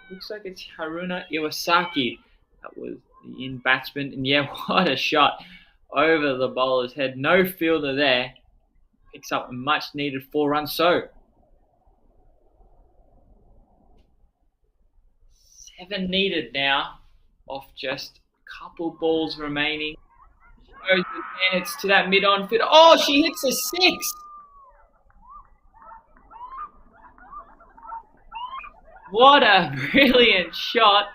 Looks like it's Haruna Iwasaki that was the in batsman. And yeah, what a shot over the bowler's head. No fielder there. Picks up a much needed 4 runs. So 7 needed now off just a couple balls remaining. And it's to that mid-on field. Oh, she hits a 6. What a brilliant shot.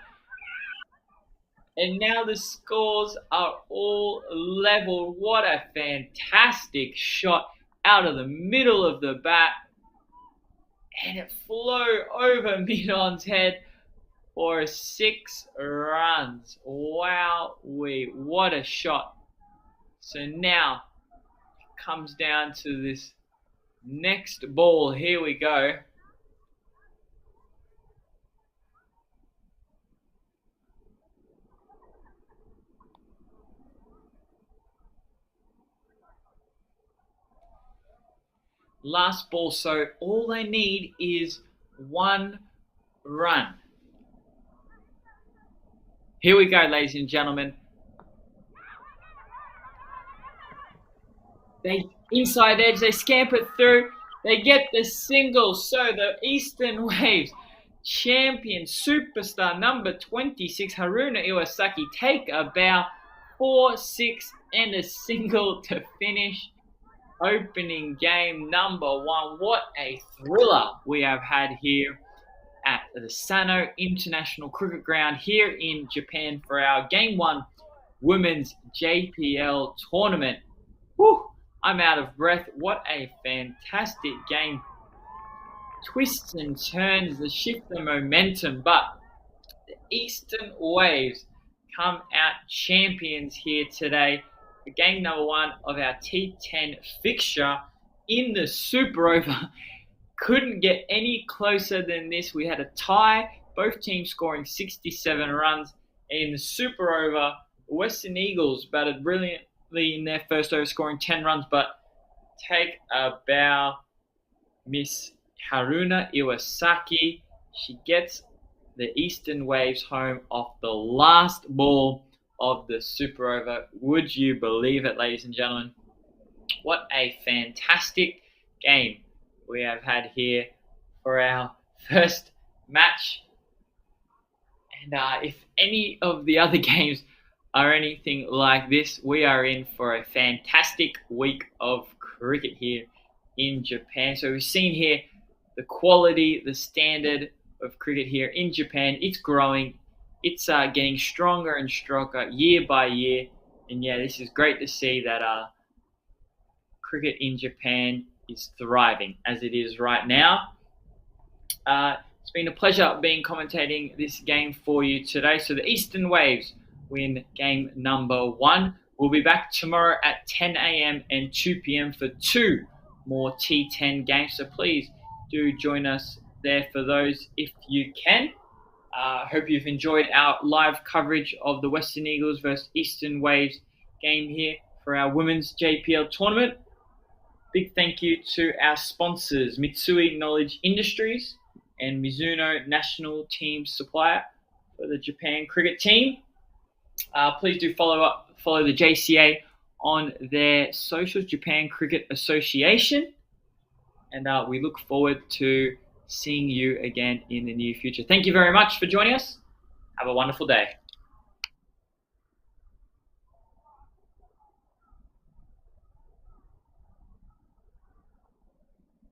And now the scores are all level. What a fantastic shot out of the middle of the bat. And it flew over mid-on's head for 6 runs. Wow, what a shot. So now it comes down to this next ball. Here we go. Last ball, so all they need is 1 run. Here we go, ladies and gentlemen. They inside edge, they scamper through, they get the single. So the Eastern Waves champion superstar number 26, Haruna Iwasaki, take a bow, 4, 6, and a single to finish opening game number 1. What a thriller we have had here at the Sano International Cricket Ground here in Japan for our Game 1 Women's JPL tournament. Whew, I'm out of breath. What a fantastic game. Twists and turns that shift the momentum, but the Eastern Waves come out champions here today for game number 1 of our T10 fixture in the Super Over. Couldn't get any closer than this. We had a tie, both teams scoring 67 runs. In the Super Over, the Western Eagles batted brilliantly in their first over, scoring 10 runs, but take a bow, Miss Haruna Iwasaki. She gets the Eastern Waves home off the last ball of the Super Over. Would you believe it, ladies and gentlemen? What a fantastic game we have had here for our first match. And if any of the other games are anything like this, we are in for a fantastic week of cricket here in Japan. So we've seen here the quality, the standard of cricket here in Japan. It's growing. It's getting stronger and stronger year by year. And yeah, this is great to see that cricket in Japan is thriving as it is right now. It's been a pleasure being commentating this game for you today. So the Eastern Waves win game number 1. We'll be back tomorrow at 10 a.m. and 2 p.m. for 2 more T10 games. So please do join us there for those if you can. Hope you've enjoyed our live coverage of the Western Eagles versus Eastern Waves game here for our Women's JPL tournament. Big thank you to our sponsors, Mitsui Knowledge Industries and Mizuno National Team Supplier for the Japan cricket team. Please do follow the JCA on their socials, Japan Cricket Association. And we look forward to seeing you again in the near future. Thank you very much for joining us. Have a wonderful day.